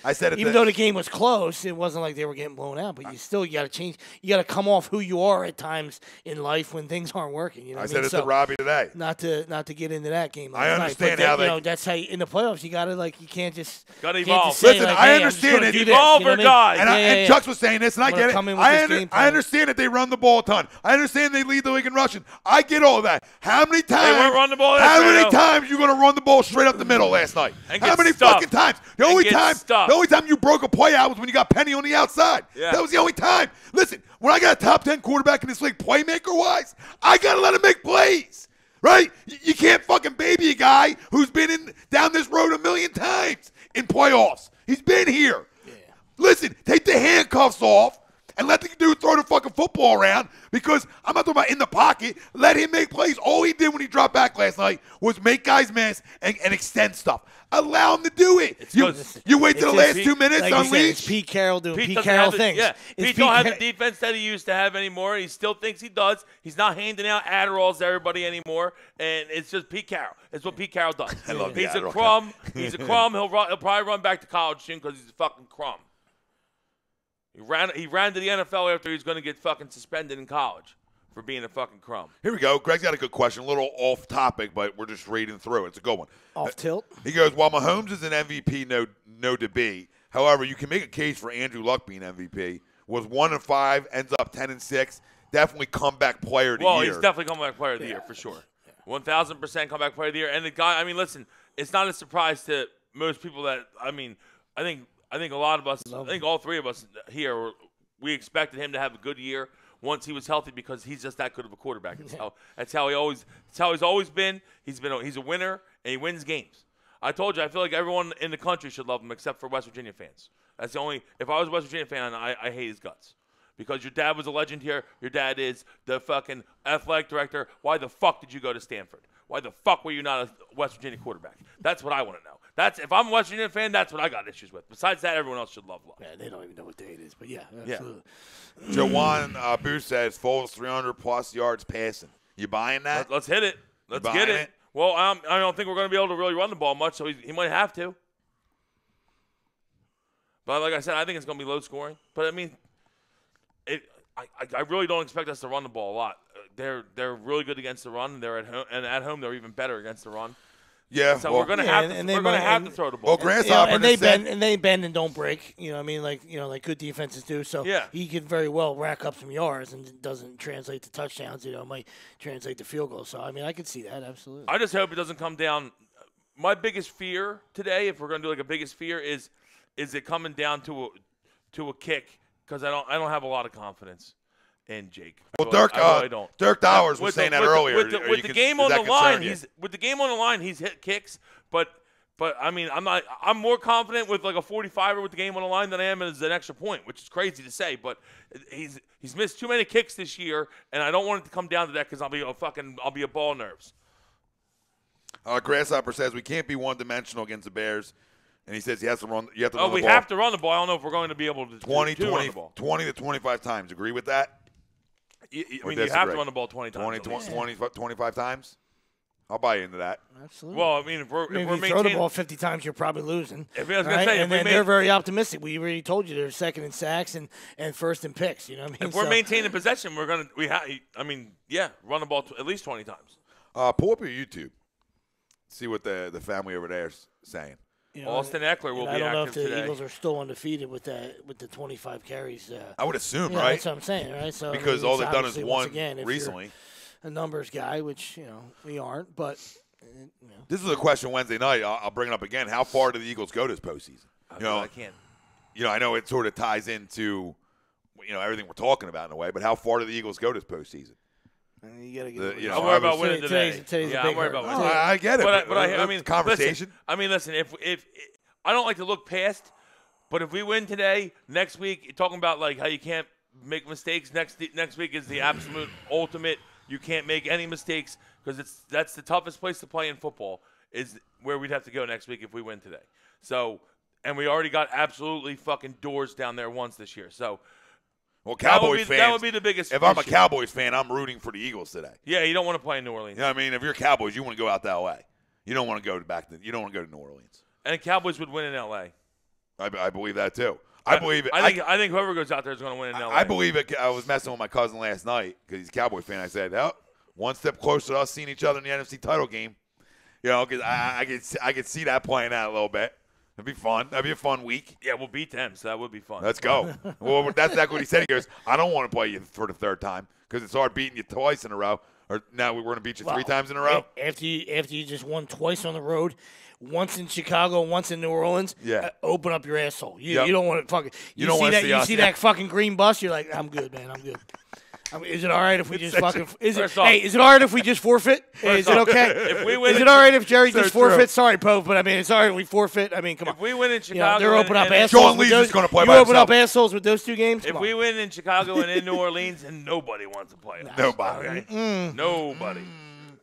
I said it even though the game was close, it wasn't like they were getting blown out, but you gotta change. You gotta come off who you are at times in life when things aren't working. You know what I mean? I said it to Robbie today. Not to get into that game. I understand how they. That's how in the playoffs you gotta you can't just gotta evolve. Listen, I understand it. Evolve or die. And Chuck's was saying this, and I get it. I understand that they run the ball a ton. I understand they lead the league in rushing. I get all that. How many times? They won't run the ball. How many times you gonna run the ball straight up the middle last night? How many fucking times? The only time you broke a play out was when you got Penny on the outside. Yeah. That was the only time. Listen, when I got a top 10 quarterback in this league, playmaker-wise, I got to let him make plays, right? You can't fucking baby a guy who's been down this road a million times in playoffs. He's been here. Yeah. Listen, take the handcuffs off and let the dude throw the fucking football around because I'm not talking about in the pocket. Let him make plays. All he did when he dropped back last night was make guys miss and extend stuff. Allow him to do it. You wait till the last 2 minutes, unleash. It's Pete Carroll doing Pete Carroll things. Pete don't have the defense that he used to have anymore. He still thinks he does. He's not handing out Adderalls to everybody anymore, and it's just Pete Carroll. It's what Pete Carroll does. I love He's a crumb. He's a crumb. He'll probably run back to college soon because he's a fucking crumb. He ran to the NFL after he was going to get fucking suspended in college for being a fucking crumb. Here we go. Greg's got a good question. A little off topic, but we're just reading through it. It's a good one. Off tilt? He goes, while Mahomes is an MVP, no debate. However, you can make a case for Andrew Luck being MVP. Was 1-5, ends up 10-6. Definitely comeback player of the year. Well, he's definitely comeback player of the year for sure. 1,000% comeback player of the year. And the guy, listen, it's not a surprise to most people that, I think a lot of us, all three of us here, we expected him to have a good year once he was healthy because he's just that good of a quarterback. That's how he's always been. He's a winner and he wins games. I told you, I feel like everyone in the country should love him except for West Virginia fans. That's the only. If I was a West Virginia fan, I hate his guts. Because your dad was a legend here. Your dad is the fucking athletic director. Why the fuck did you go to Stanford? Why the fuck were you not a West Virginia quarterback? That's what I want to know. If I'm a West Virginia fan, that's what I got issues with. Besides that, everyone else should love Luck. Yeah, they don't even know what day it is, but yeah, absolutely. Yeah. Jawan Boo says Foles 300-plus yards passing. You buying that? Let's hit it. Let's get it. Well, I don't think we're going to be able to really run the ball much, so he might have to. But like I said, I think it's going to be low scoring. But, I really don't expect us to run the ball a lot. they're really good against the run. They're at home they're even better against the run. Yeah, so we're gonna have to throw the ball. Well, Grasshopper and they bend and don't break. You know what I mean? Like good defenses do. So he could very well rack up some yards and it doesn't translate to touchdowns. You know, it might translate to field goals. So I mean, I could see that absolutely. I just hope it doesn't come down. My biggest fear today, if we're gonna do like a biggest fear, is it coming down to a kick? Because I don't have a lot of confidence in Jake. Well, Dirk Dowers was saying that earlier. With the game on the line, he's hit kicks. But I mean, I'm more confident with like a 45er with the game on the line than I am as an extra point, which is crazy to say. But he's missed too many kicks this year, and I don't want it to come down to that because I'll be a ball nerves. Grasshopper says we can't be one-dimensional against the Bears. And he says he has to run. You have to run the ball. We have to run the ball. I don't know if we're going to be able to 20 run the ball. 20 to 25 times. Agree with that? You have to run the ball 20 times. 25 times? I'll buy into that. Absolutely. Well, I mean, if we're maintaining, throw the ball 50 times, you're probably losing. I was going to say, they're very optimistic. We already told you they're second in sacks and first in picks. You know what I mean? If we're maintaining possession, run the ball at least 20 times. Pull up your YouTube. See what the family over there is saying. You know, Austin Eckler will be active today. I don't know if the Eagles are still undefeated with the 25 carries. I would assume, right? That's what I'm saying, right? So because all they've done is one recently. A numbers guy, which we aren't, but this is a question Wednesday night. I'll bring it up again. How far do the Eagles go this postseason? I can't. I know it sort of ties into everything we're talking about in a way, but how far do the Eagles go this postseason? You gotta get. I'm worried about winning today. I'm worried about winning. I get it, but I mean, conversation. Listen. If I don't like to look past, but if we win today, next week, you're talking about like how you can't make mistakes. Next week is the absolute ultimate. You can't make any mistakes because that's the toughest place to play in football. Is where we'd have to go next week if we win today. So, and we already got absolutely fucking doors down there once this year. So. Well, Cowboys fans. That would be the biggest. If I'm a Cowboys fan, I'm rooting for the Eagles today. Yeah, you don't want to play in New Orleans. I mean, if you're Cowboys, you want to go out to L.A. You don't want to go You don't want to go to New Orleans. And Cowboys would win in L.A. I believe that too. I believe it. I think whoever goes out there is going to win in L.A. I believe it. I was messing with my cousin last night because he's a Cowboys fan. I said, one step closer to us seeing each other in the NFC title game. Because I could see that playing out a little bit. It'd be fun. That'd be a fun week. Yeah, we'll beat them, so that would be fun. Let's go. Well, that's exactly what he said. He goes, I don't want to play you for the third time because it's hard beating you twice in a row. Or now we're going to beat you 3 times in a row. After you just won twice on the road, once in Chicago, once in New Orleans, open up your asshole. You don't want to fucking – You see that fucking green bus, you're like, I'm good, man. I'm good. I mean, is it all right if we just fucking? Is it all right if we just forfeit? Is it okay? If we win, is it all right if Jerry just forfeits? Sorry, Pope, but I mean, it's all right if we forfeit. I mean, come on. If we win in Chicago, they're open up assholes. John Lee's just going to play by himself. You open up himself. assholes with those 2 games. If we win in Chicago and in New Orleans, and nobody wants to play us. Nobody. Okay? Nobody.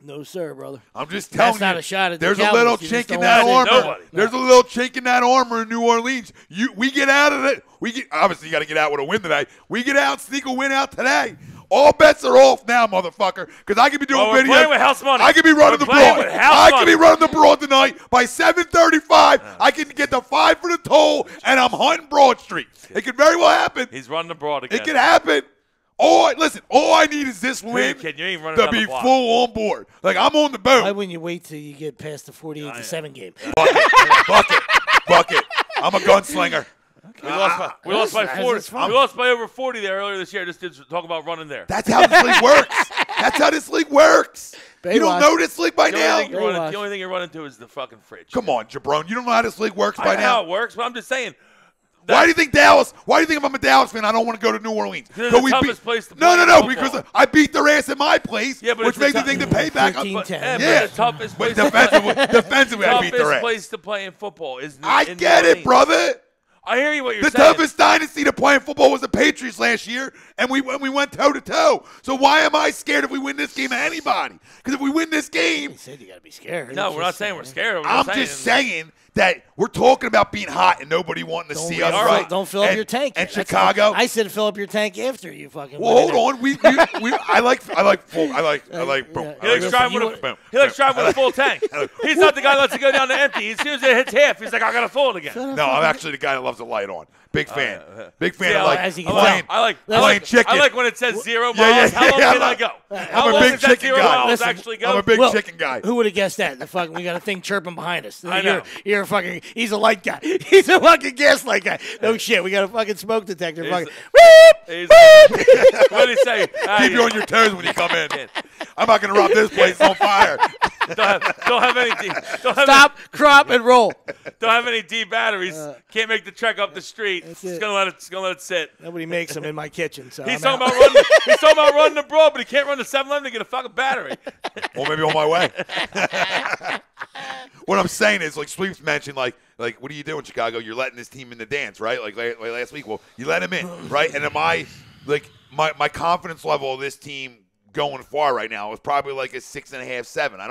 No, sir, brother. I'm just telling you. That's not a shot at there's the a little Cowboys. chink in that armor. Nobody. There's a little chink in that armor in New Orleans. We get out of it. Obviously, you got to get out with a win today. We get out, sneak a win out today. All bets are off now, motherfucker, because I could be doing videos. Playing with house money. I could be running the broad. I could be running the broad tonight. By 7:35, I can get the 5 for the toll, and I'm hunting Broad Street. It could very well happen. He's running the broad again. It could happen. All I need is this win you ain't running to be full on board. Like, I'm on the boat. Why wouldn't you wait till you get past the 48-7 game? Bucket. I'm a gunslinger. We lost by 40. We lost by over 40 there earlier this year. Just to talk about running there. That's how this league works. That's how this league works. You don't know this league by now? The only thing you're running to is the fucking fridge. Come on, Jabron. You don't know how this league works by now? I know how it works, but I'm just saying. Why do you think Dallas? Why do you think if I'm a Dallas fan, I don't want to go to New Orleans? It's the toughest place to play. No, because I beat their ass at my place, which makes me think the payback. 15-10. Yeah, the toughest place. Defensively, I beat their ass. Toughest place to play in football is. I get it, brother. I hear you what you're saying. The toughest dynasty to play in football was the Patriots last year, and we went toe-to-toe. So why am I scared if we win this game of anybody? Because if we win this game. You said you got to be scared. No, we're not saying we're scared. I'm just saying that we're talking about being hot and nobody wanting to see us. Right? Don't fill up your tank. And Chicago. I said fill up your tank after you fucking. Well, hold on. I like boom. He likes driving with a full tank. He's not the guy that lets it go down to empty. As soon as it hits half, he's like, I gotta fill it again. No, I'm actually the guy that loves the light on. Big fan. Big fan Yeah, of playing chicken. I like when it says 0 miles. How long can I go? How long does that 0 miles actually go? I'm a big chicken guy. Who would have guessed that? We got a thing chirping behind us. I know. You're fucking. He's a light guy. He's a fucking gaslight guy. No shit. We got a fucking smoke detector. Fucking. What did he say? Keep you on your toes when you come in. I'm not gonna rob this place on fire. Don't have any. Stop, crop, and roll. Don't have any D batteries. Can't make the trek up the street. It's gonna let it sit. Nobody makes them in my kitchen. So He's talking about running abroad, but he can't run to 7-Eleven to get a fucking battery. Well, maybe on my way. What I'm saying is, like Sweeps mentioned, like what are you doing, Chicago? You're letting this team in the dance, right? Like last week. Well, you let him in, right? And my confidence level of this team going far right now is probably like a 6.5, 7. I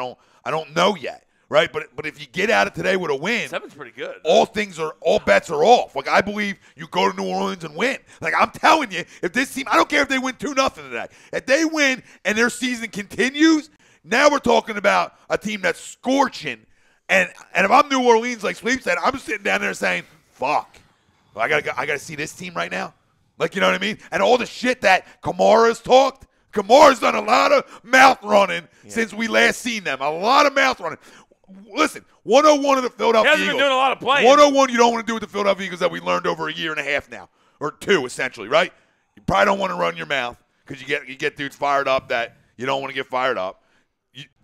don't know yet, right? But if you get out of today with a win, 7's pretty good. All bets are off. Like, I believe you go to New Orleans and win. Like, I'm telling you, if this team, I don't care if they win 2-0 today. If they win and their season continues, now we're talking about a team that's scorching. And if I'm New Orleans, like Sleep said, I'm sitting down there saying, fuck. I gotta see this team right now. Like, you know what I mean? And all the shit that Kamara's talked. Kamara's done a lot of mouth running since we last seen them. A lot of mouth running. Listen, 101 of the Philadelphia Eagles. He hasn't been doing a lot of playing. 101 you don't want to do with the Philadelphia Eagles that we learned over a year and a half now. Or 2, essentially, right? You probably don't want to run your mouth because you get dudes fired up that you don't want to get fired up.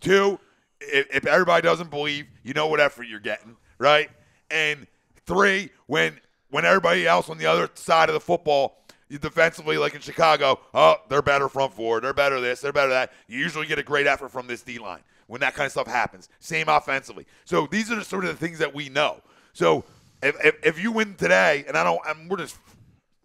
2, if everybody doesn't believe, you know what effort you're getting, right? And 3, when everybody else on the other side of the football – defensively, like in Chicago, they're better front forward, they're better this, they're better that. You usually get a great effort from this D-line when that kind of stuff happens. Same offensively. So these are the sort of the things that we know. So if you win today, and we're just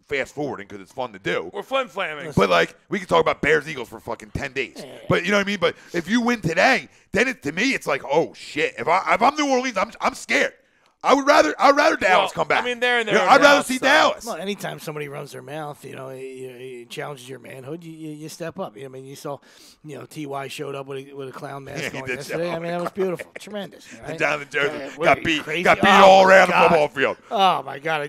fast forwarding because it's fun to do. We're flim-flamming. But like we can talk about Bears-Eagles for fucking 10 days. But you know what I mean? But if you win today, then to me it's like, oh shit. If I'm New Orleans, I'm scared. I would rather Dallas come back. I mean, they're in there. I'd rather see Dallas. Well, anytime somebody runs their mouth, he challenges your manhood. You step up. I mean, you saw, Ty showed up with a clown mask on yesterday. I mean, that was beautiful, tremendous. Right? Jonathan Joseph got beat all around the football field. Oh my God! I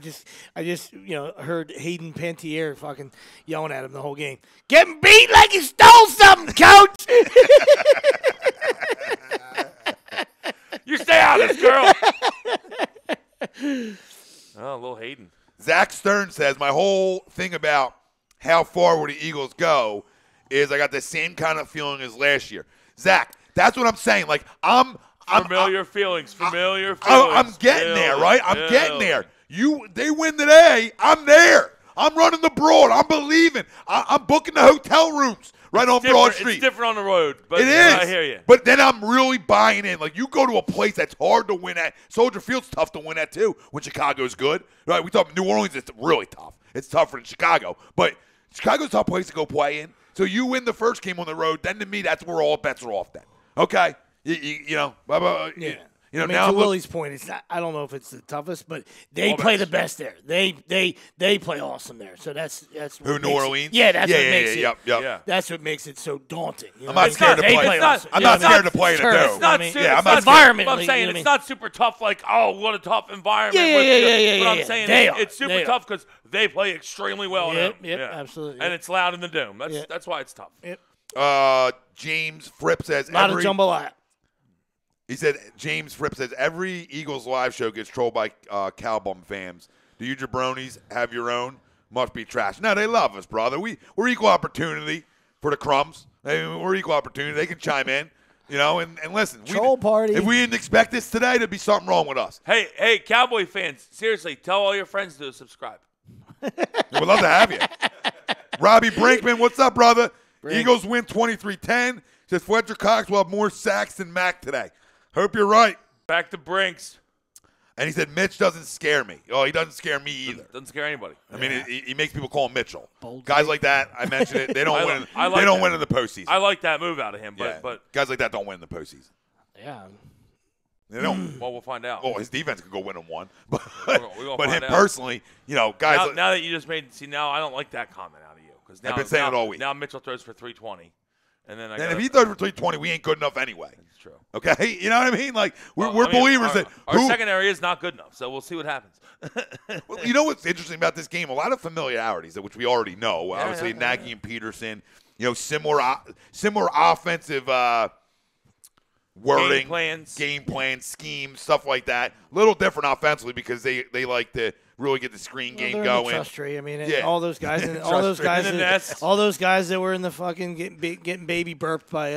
just heard Hayden Panettiere fucking yelling at him the whole game. Getting beat like he stole something, coach. You stay out of this, girl. Oh, little Hayden. Zach Stern says, my whole thing about how far will the Eagles go is I got the same kind of feeling as last year. Zach, that's what I'm saying. Like, Familiar feelings. I'm getting there, right? I'm getting there. They win today, I'm there. I'm running the broad. I'm believing. I'm booking the hotel rooms right on Broad Street. It's different on the road, but it is. I hear you. But then I'm really buying in. Like, you go to a place that's hard to win at. Soldier Field's tough to win at, too, when Chicago's good. Right? We talk New Orleans, it's really tough. It's tougher than Chicago. But Chicago's a tough place to go play in. So you win the first game on the road, then to me, that's where all bets are off then. Okay? I mean, to Willie's point, it's not. I don't know if it's the toughest, but they play the best there. They play awesome there. So that's who, New Orleans. Yeah, that's what makes it. Yep. That's what makes it so daunting. I'm not scared to play. I'm not scared to play in it though. It's not environment. I'm saying it's not super tough. Like, oh, what a tough environment. Yeah. But I'm saying it's super tough because they play extremely well. Yep, absolutely. And it's loud in the dome. That's why it's tough. Yep. James Fripp says a lot of jambalaya. He said, James Fripp says, every Eagles live show gets trolled by Cowbum fans. Do you jabronis have your own? Must be trash. No, they love us, brother. We're equal opportunity for the crumbs. We're equal opportunity. They can chime in, and listen. Troll party. If we didn't expect this today, there'd be something wrong with us. Hey, Cowboy fans, seriously, tell all your friends to subscribe. We'd love to have you. Robbie Brinkman, what's up, brother? Eagles win 23-10. Says Fletcher Cox will have more sacks than Mack today. Hope you're right. Back to Brinks. And he said, Mitch doesn't scare me. Oh, he doesn't scare me either. Doesn't scare anybody. I mean, he makes people call him Mitchell. Guys like that, I mentioned it, they don't win. They don't win in the postseason. I like that move out of him, but guys like that don't win in the postseason. Yeah. They don't. Well, we'll find out. Well, his defense could go win him one, but We're gonna but find him out. personally, guys. Now that you just made, now I don't like that comment out of you because now I've been saying it all week. Now Mitchell throws for 320, and then if he throws for 320, we ain't good enough anyway. That's true. Okay, you know what I mean? Like we're believers that our secondary is not good enough. So we'll see what happens. Well, you know what's interesting about this game? A lot of familiarities, which we already know. Obviously, Nagy and Peterson. Similar offensive wording, game plans, schemes, stuff like that. A little different offensively because they like to really get the screen game going. Trust tree. I mean, Yeah. all those guys, all those guys that were in the fucking getting baby burped by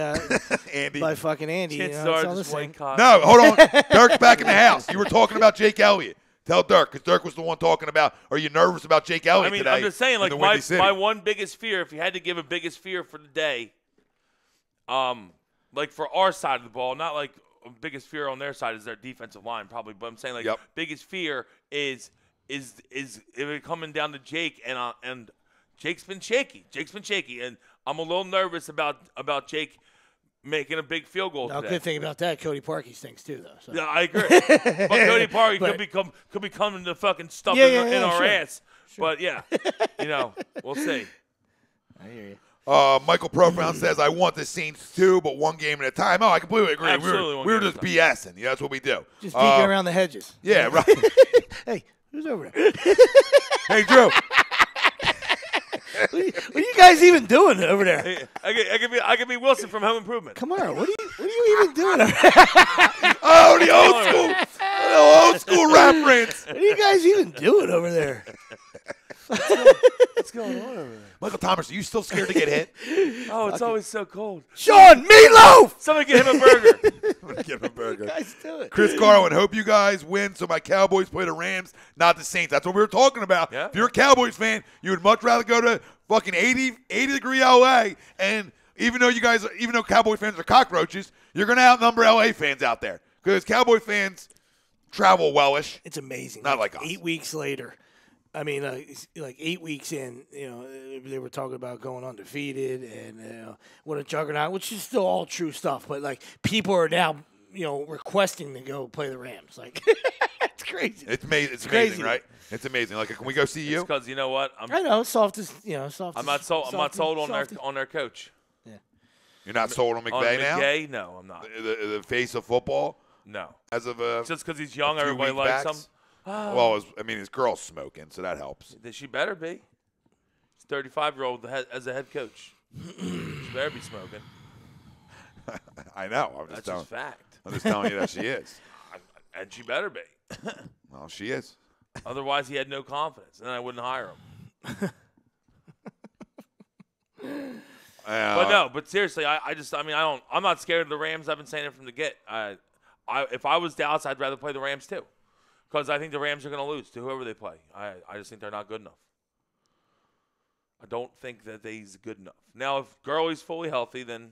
Andy. by fucking Andy. Kids it's all the same. No, hold on. Dirk's back in the house. You were talking about Jake Elliott. Tell Dirk, because Dirk was the one talking about, are you nervous about Jake Elliott today? I'm just saying, like, Windy City? my one biggest fear, if you had to give a biggest fear for the day, like for our side of the ball, not like biggest fear on their side is their defensive line probably, but I'm saying like biggest fear is it coming down to Jake and Jake's been shaky. And I'm a little nervous about Jake making a big field goal today. Good thing about that, Cody Parkey stinks too, though. So. Yeah, I agree. But Cody Parkey could be coming to fucking stuff in our ass. Sure. But we'll see. I hear you. Michael Profound says, I want the Saints too, but one game at a time. Oh, I completely agree. Absolutely, we were just BSing. That's what we do. Just peeking around the hedges. Yeah, right. Hey, who's over there? Hey, Drew. What are you guys even doing over there? Hey, I could be Wilson from Home Improvement. Come on, what are you even doing over there? Oh, the old school reference. What are you guys even doing over there? What's going on over there? Michael Thomas, are you still scared to get hit? Oh, it's always so cold. Sean Meatloaf! Somebody get him a burger. Give him a burger. What are you guys doing? Chris Carlin, hope you guys win so my Cowboys play the Rams, not the Saints. That's what we were talking about. Yeah. If you're a Cowboys fan, you would much rather go to fucking 80-degree LA, and even though Cowboy fans are cockroaches, you're going to outnumber LA fans out there because Cowboy fans travel wellish. It's amazing. Not like us. 8 weeks later. I mean, like 8 weeks in, they were talking about going undefeated and what a juggernaut, which is still all true stuff. But like people are now, requesting to go play the Rams. Like it's crazy. It's amazing, right? It's amazing. Like, can we go see you? Because you know what? I know, soft as soft. I'm not sold on their coach. Yeah. You're not sold on McVay now? McVay? No, I'm not. The face of football. No. As of just because he's young, everybody likes him. Well, his girl's smoking, so that helps. She better be. He's 35-year-old as a head coach. She better be smoking. I know. That's just fact. I'm just telling you that she is. And she better be. Well, she is. Otherwise, he had no confidence, and I wouldn't hire him. But seriously, I'm not scared of the Rams. I've been saying it from the get. If I was Dallas, I'd rather play the Rams too. Because I think the Rams are going to lose to whoever they play. I just think they're not good enough. I don't think that he's good enough. Now, if Gurley's fully healthy, then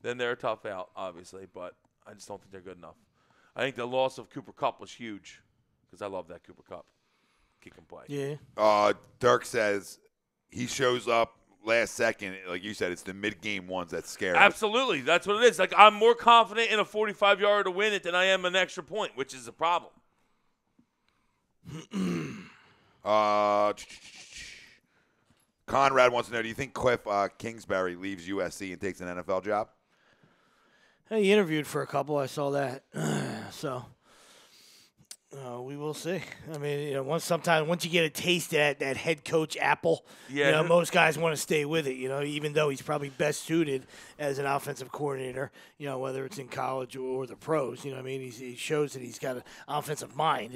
they're a tough out, obviously. But I just don't think they're good enough. I think the loss of Cooper Kupp was huge because I love that Cooper Kupp. Kick and play. Yeah. Dirk says he shows up last second. Like you said, it's the mid-game ones that scare us. Absolutely. That's what it is. Like, I'm more confident in a 45-yarder to win it than I am an extra point, which is a problem. Conrad wants to know, do you think Cliff Kingsbury leaves USC and takes an NFL job? Hey, he interviewed for a couple. I saw that. So we will see. I mean, once you get a taste of that head coach apple, most guys want to stay with it. Even though he's probably best suited as an offensive coordinator. Whether it's in college or the pros. I mean, he shows that he's got an offensive mind.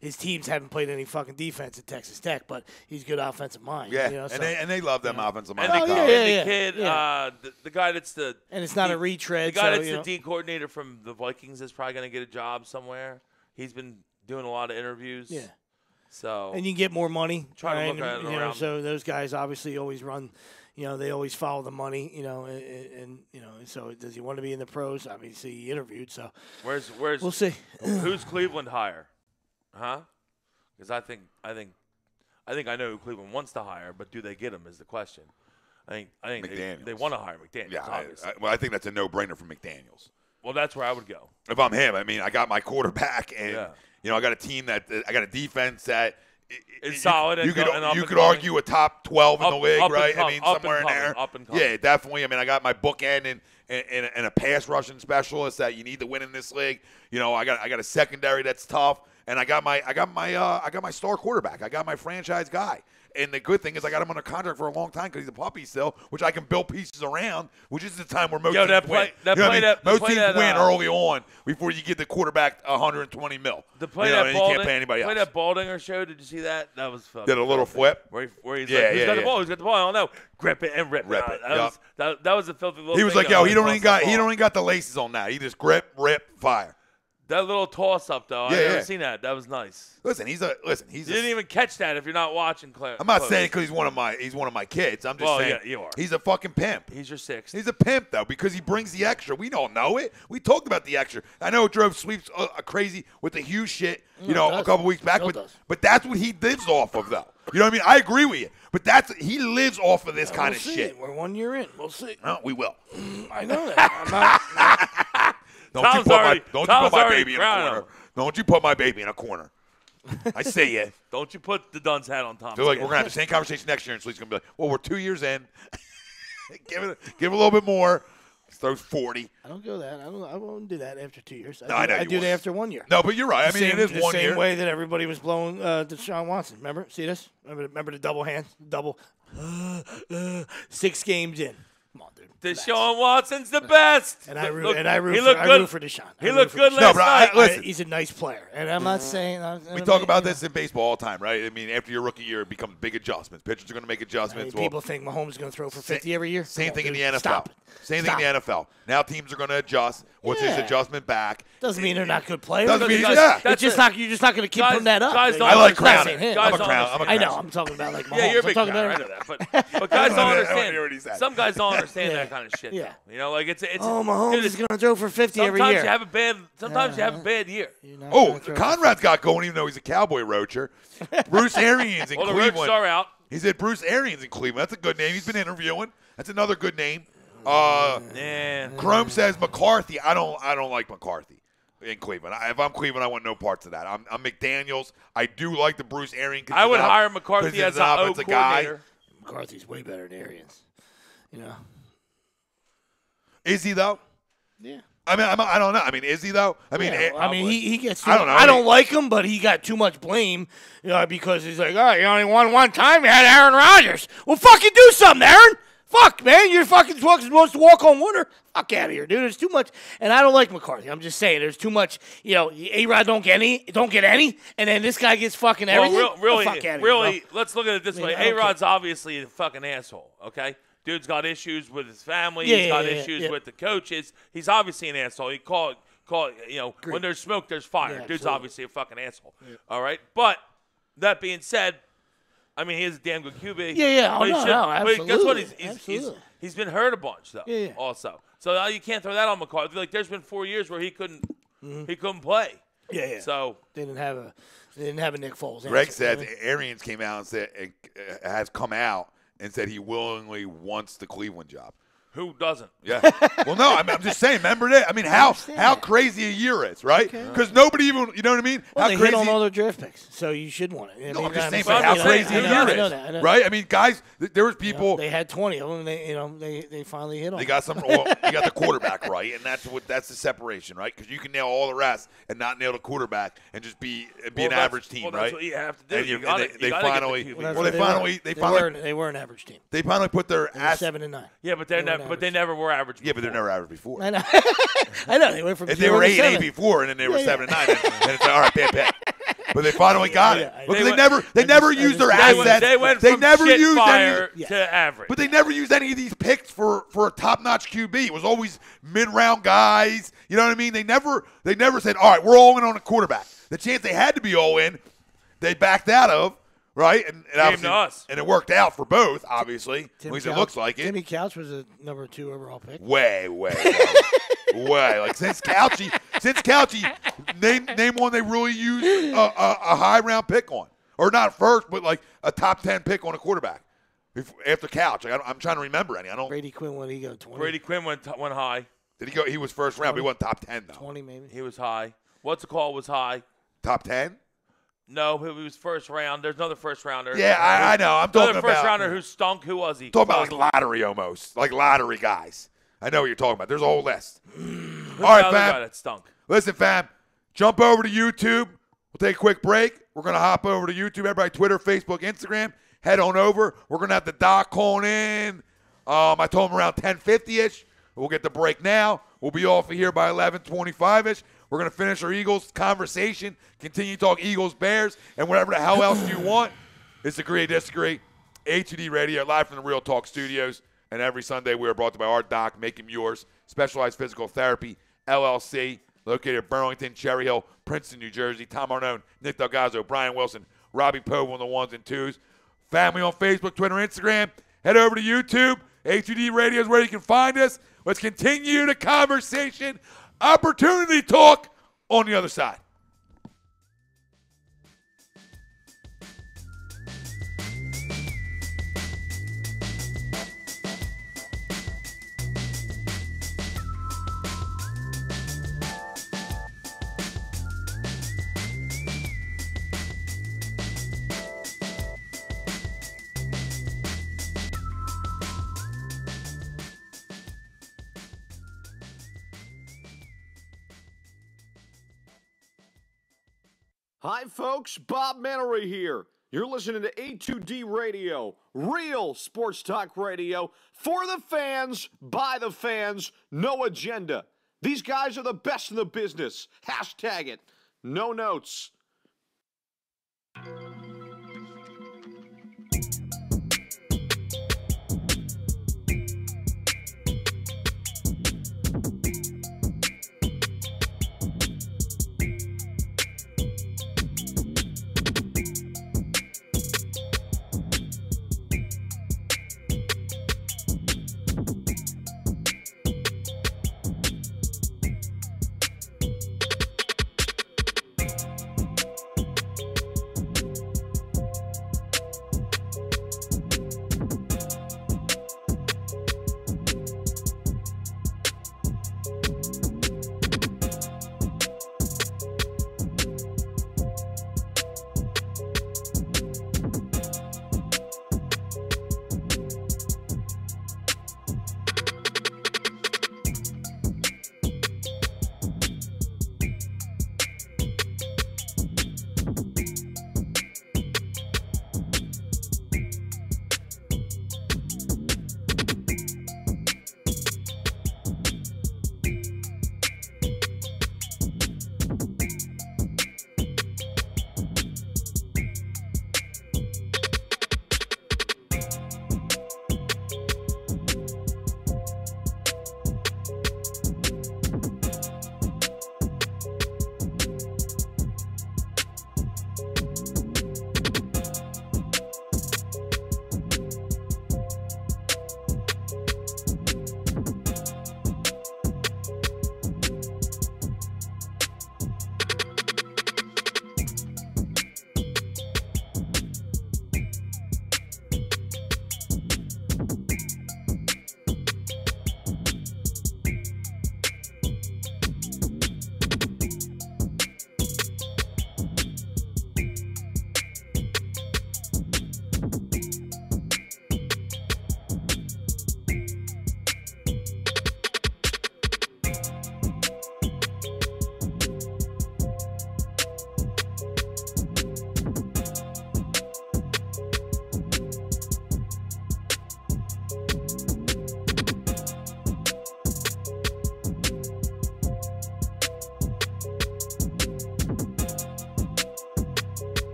His teams haven't played any fucking defense at Texas Tech, but he's good offensive mind. Yeah, and they love them offensive mind. And the kid, the guy that's and it's not a retread. The guy that's the D coordinator from the Vikings is probably going to get a job somewhere. He's been doing a lot of interviews. Yeah. So. And you can get more money. Try to look at it around. So those guys obviously always run. They always follow the money. And so does he want to be in the pros? Obviously, he interviewed. So. Where's? We'll see. Who's Cleveland hire? Huh? Because I think I know who Cleveland wants to hire, but do they get him is the question. I think McDaniels. they want to hire McDaniels. Yeah, obviously. I think that's a no-brainer for McDaniels. Well, that's where I would go. If I'm him, I mean, I got my quarterback, and I got a team I got a defense that it's solid. You could argue a top 12 in the league, right? I mean, somewhere in there. Yeah, definitely. I mean, I got my bookend and a pass rushing specialist that you need to win in this league. I got a secondary that's tough, and I got my star quarterback. I got my franchise guy. And the good thing is I got him under contract for a long time because he's a puppy still, which I can build pieces around, which is the time where most teams win. Most teams win early on before you get the quarterback $120 million. The play that Baldinger show, did you see that? That was fun. Did a little flip? Where he's like, who's got the ball? Who's got the ball? I don't know. Grip it and rip it. That was a filthy little He was like, yo, he don't even got the laces on that. He just grip, rip, fire. That little toss-up, though, I've never seen that. That was nice. Listen, you didn't even catch that if you're not watching, Claire. I'm not saying because he's one of my kids. I'm just saying you are. He's a fucking pimp. He's your sixth. He's a pimp, though, because he brings the extra. We don't know it. We talked about the extra. I know it drove Sweeps crazy with the huge shit, a couple weeks back. But that's what he lives off of, though. You know what I mean? I agree with you. But he lives off of this kind of shit. We're 1 year in. We'll see. No, we will. I know that. Don't you put my baby in a corner. Don't you put my baby in a corner. I see you. Don't you put the Dunn's hat on Tom. We're going to have the same conversation next year, and Sleep's going to be like, well, we're 2 years in. give a little bit more. Throw 40. I don't go that. I won't do that after 2 years. I do that after 1 year. No, but you're right. I mean, it is 1 year. The same way that everybody was blowing Deshaun Watson. Remember? See this? Remember the double hand? 6 games in. Come on, dude. Deshaun Watson's the best. And I root for Deshaun. He looked good last night. Listen, he's a nice player. And I'm not saying we talk about this in baseball all the time, right? I mean, after your rookie year, it becomes big adjustments. Pitchers are going to make adjustments. People think Mahomes is going to throw for 50 every year. Same thing in the NFL. Same thing in the NFL. Now teams are going to adjust. What's his adjustment back? Doesn't mean they're not good players. Doesn't mean you're just not going to keep putting that up. I like crowning. I'm a crown. I know. I'm talking about like Mahomes. Yeah, you're a big guy. I know that. But guys don't understand. Some guys don't understand that kind of shit. Yeah. Like it's. Mahomes is going to throw for 50 every year. Sometimes you have a bad year. Conrad's got going, even though he's a Cowboy roacher. Bruce Arians in Cleveland. The Roachers are out. He said Bruce Arians in Cleveland. That's a good name. He's been interviewing. That's another good name. Chrome says McCarthy. I don't like McCarthy in Cleveland. If I'm Cleveland, I want no parts of that. I'm McDaniels. I do like the Bruce Arians. I would hire McCarthy as an offensive guy. McCarthy's way better than Arians. Is he though? Yeah. I mean, I don't know. I mean, is he though? I mean, he gets. I don't know. I don't like him, but he got too much blame, because he's like, oh, you only won one time. You had Aaron Rodgers. Well, fucking do something, Aaron. Fuck, man, you're fucking supposed to walk on water. Fuck out of here, dude. There's too much, and I don't like McCarthy. I'm just saying, there's too much. A-Rod don't get any, and then this guy gets fucking everything. Well, really, let's look at it this way. A-Rod's obviously a fucking asshole. Okay. Dude's got issues with his family. He's got issues with the coaches. He's obviously an asshole. He call when there's smoke, there's fire. Yeah, Dude's obviously a fucking asshole. Yeah. All right? But that being said, I mean, he's a damn good QB. Yeah. Absolutely. But guess what? He's been hurt a bunch, though, also. So you can't throw that on McCarthy. Like, there's been 4 years where he couldn't play. Yeah. So they didn't have a Nick Foles. Greg said Arians came out and said has come out and said he willingly wants the Cleveland job. Who doesn't? Yeah. Well, no, I'm just saying. Remember that? I mean, how crazy a year is, right? Because nobody even, you know what I mean? Well, how they crazy hit on all their draft picks, so you should want it. I'm just saying, but how crazy a year is, right? I mean, guys, there was people. They had 20 of them. They finally hit on. They got some. You got the quarterback right, and that's the separation, right? Because you can nail all the rest and not nail the quarterback and just be an average team, right? That's what you have to do. They were an average team. They finally put their ass 7-9. Yeah, but they never were average. Yeah, but they're never average before. I know. They went from if they were 8-8 before, and then they were 7-9, then it's like, all right, bad pick. But they finally got it. Look, they never used their assets. They went from shit fire to average. But they never used any of these picks for a top-notch QB. It was always mid-round guys. You know what I mean? They never said, all right, we're all in on a quarterback. The chance they had to be all in, they backed out of. Right, and it worked out for both, obviously. At least it looks like it. Timmy Couch was a number 2 overall pick. Way. Like since Couchy, name one they really used a high round pick on, or not first, but like a top 10 pick on a quarterback after Couch. I'm trying to remember any. Brady Quinn when he got 20. Brady Quinn went high. Did he go? He was first round, but he wasn't top 10, though. 20 maybe. He was high. What's the call was high? Top 10? No, he was first round. There's another first rounder. Yeah, I know. I'm talking another about. first rounder who stunk. Who was he? Talking about like lottery almost. Like lottery guys. I know what you're talking about. There's a whole list. All right, guy fam. that stunk? Listen, fam. Jump over to YouTube. We'll take a quick break. We're going to hop over to YouTube. Everybody, Twitter, Facebook, Instagram. Head on over. We're going to have the doc calling in. I told him around 10:50-ish. We'll get the break now. We'll be off of here by 11:25-ish. We're going to finish our Eagles conversation, continue to talk Eagles, Bears, and whatever the hell else you want. It's Agree or Disagree. A2D Radio, live from the Real Talk Studios. And every Sunday we are brought to you by our doc, Make 'Em Yours, Specialized Physical Therapy LLC, located at Burlington, Cherry Hill, Princeton, New Jersey. Tom Arnone, Nick Delgazzo, Brian Wilson, Robbie Pope on the ones and twos. Family on Facebook, Twitter, Instagram. Head over to YouTube. A2D Radio is where you can find us. Let's continue the conversation. Opportunity talk on the other side. Hi, folks. Bob Mannery here. You're listening to A2D Radio, real sports talk radio for the fans, by the fans, no agenda. These guys are the best in the business. Hashtag it. No notes.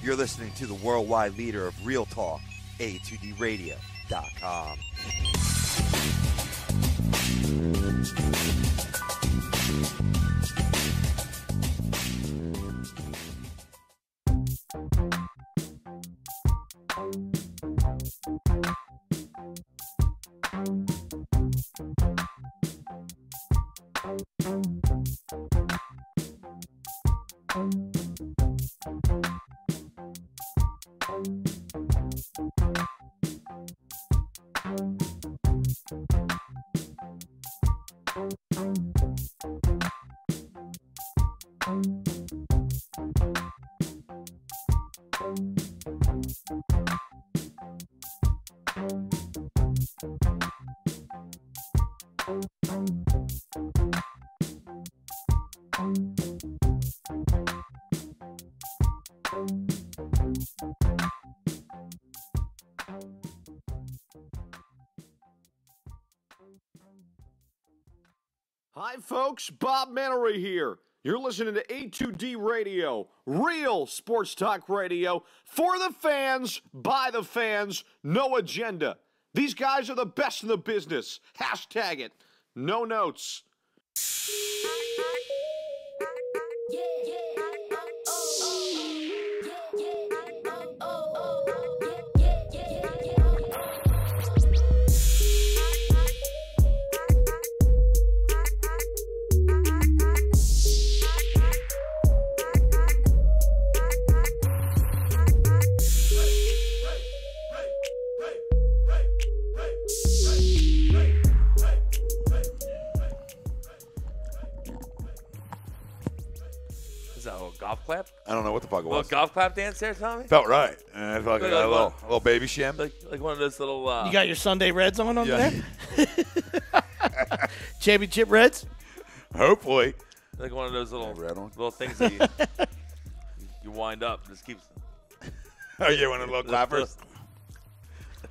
You're listening to the worldwide leader of Real Talk, A2DRadio.com. Hi, folks. Bob Mannery here. You're listening to A2D Radio, real sports talk radio for the fans, by the fans, no agenda. These guys are the best in the business. Hashtag it. No notes. Golf clap? I don't know what the fuck it A little was. golf clap dance there, Tommy? Felt right. I felt like a little baby shim. Like one of those little... You got your Sunday Reds on there? Championship Reds? Hopefully. Like one of those little Red one. little things that you wind up. Just keeps... Oh, yeah, one of the little clappers.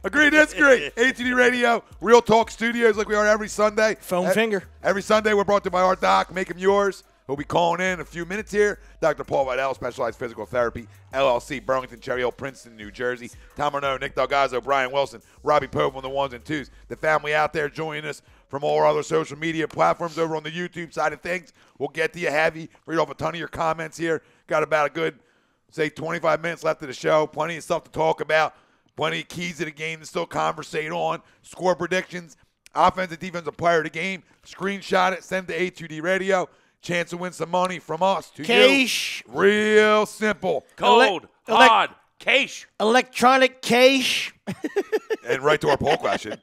Agreed, that's great. A2D Radio, Real Talk Studios, like we are every Sunday. Foam finger. Every Sunday, we're brought to you by our doc. Make him yours. He'll be calling in a few minutes here. Dr. Paul Vidal, Specialized Physical Therapy LLC, Burlington, Cherry Hill, Princeton, New Jersey. Tom Arnaud, Nick Delgazzo, Brian Wilson, Robbie Pope on the ones and twos. The family out there joining us from all our other social media platforms over on the YouTube side of things. We'll get to you heavy. Read off a ton of your comments here. Got about a good, say, 25 minutes left of the show. Plenty of stuff to talk about. Plenty of keys to the game to still conversate on. Score predictions, offensive, defensive player of the game. Screenshot it, send it to A2D Radio. Chance to win some money from us to Cash. you. Real simple. Cold, hard, cash. Electronic cash. And right to our poll question.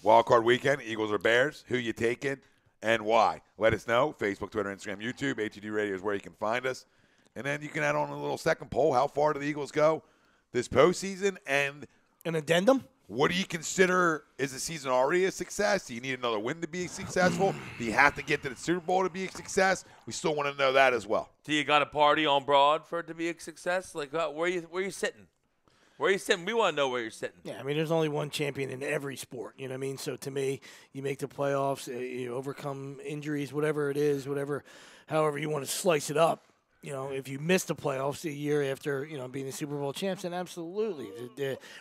Wild card weekend, Eagles or Bears. Who you taking and why? Let us know. Facebook, Twitter, Instagram, YouTube. A2D Radio is where you can find us. And then you can add on a little second poll. How far do the Eagles go this postseason? And An addendum? what do you consider, is the season already a success? Do you need another win to be successful? Do you have to get to the Super Bowl to be a success? We still want to know that as well. Do you got a party on Broad for it to be a success? Like, where you sitting? Where are you sitting? We want to know where you're sitting. Yeah, I mean, there's only one champion in every sport. You know what I mean? So to me, you make the playoffs, you overcome injuries, whatever it is, however you want to slice it up. You know, if you miss the playoffs a year after, being the Super Bowl champs, then absolutely,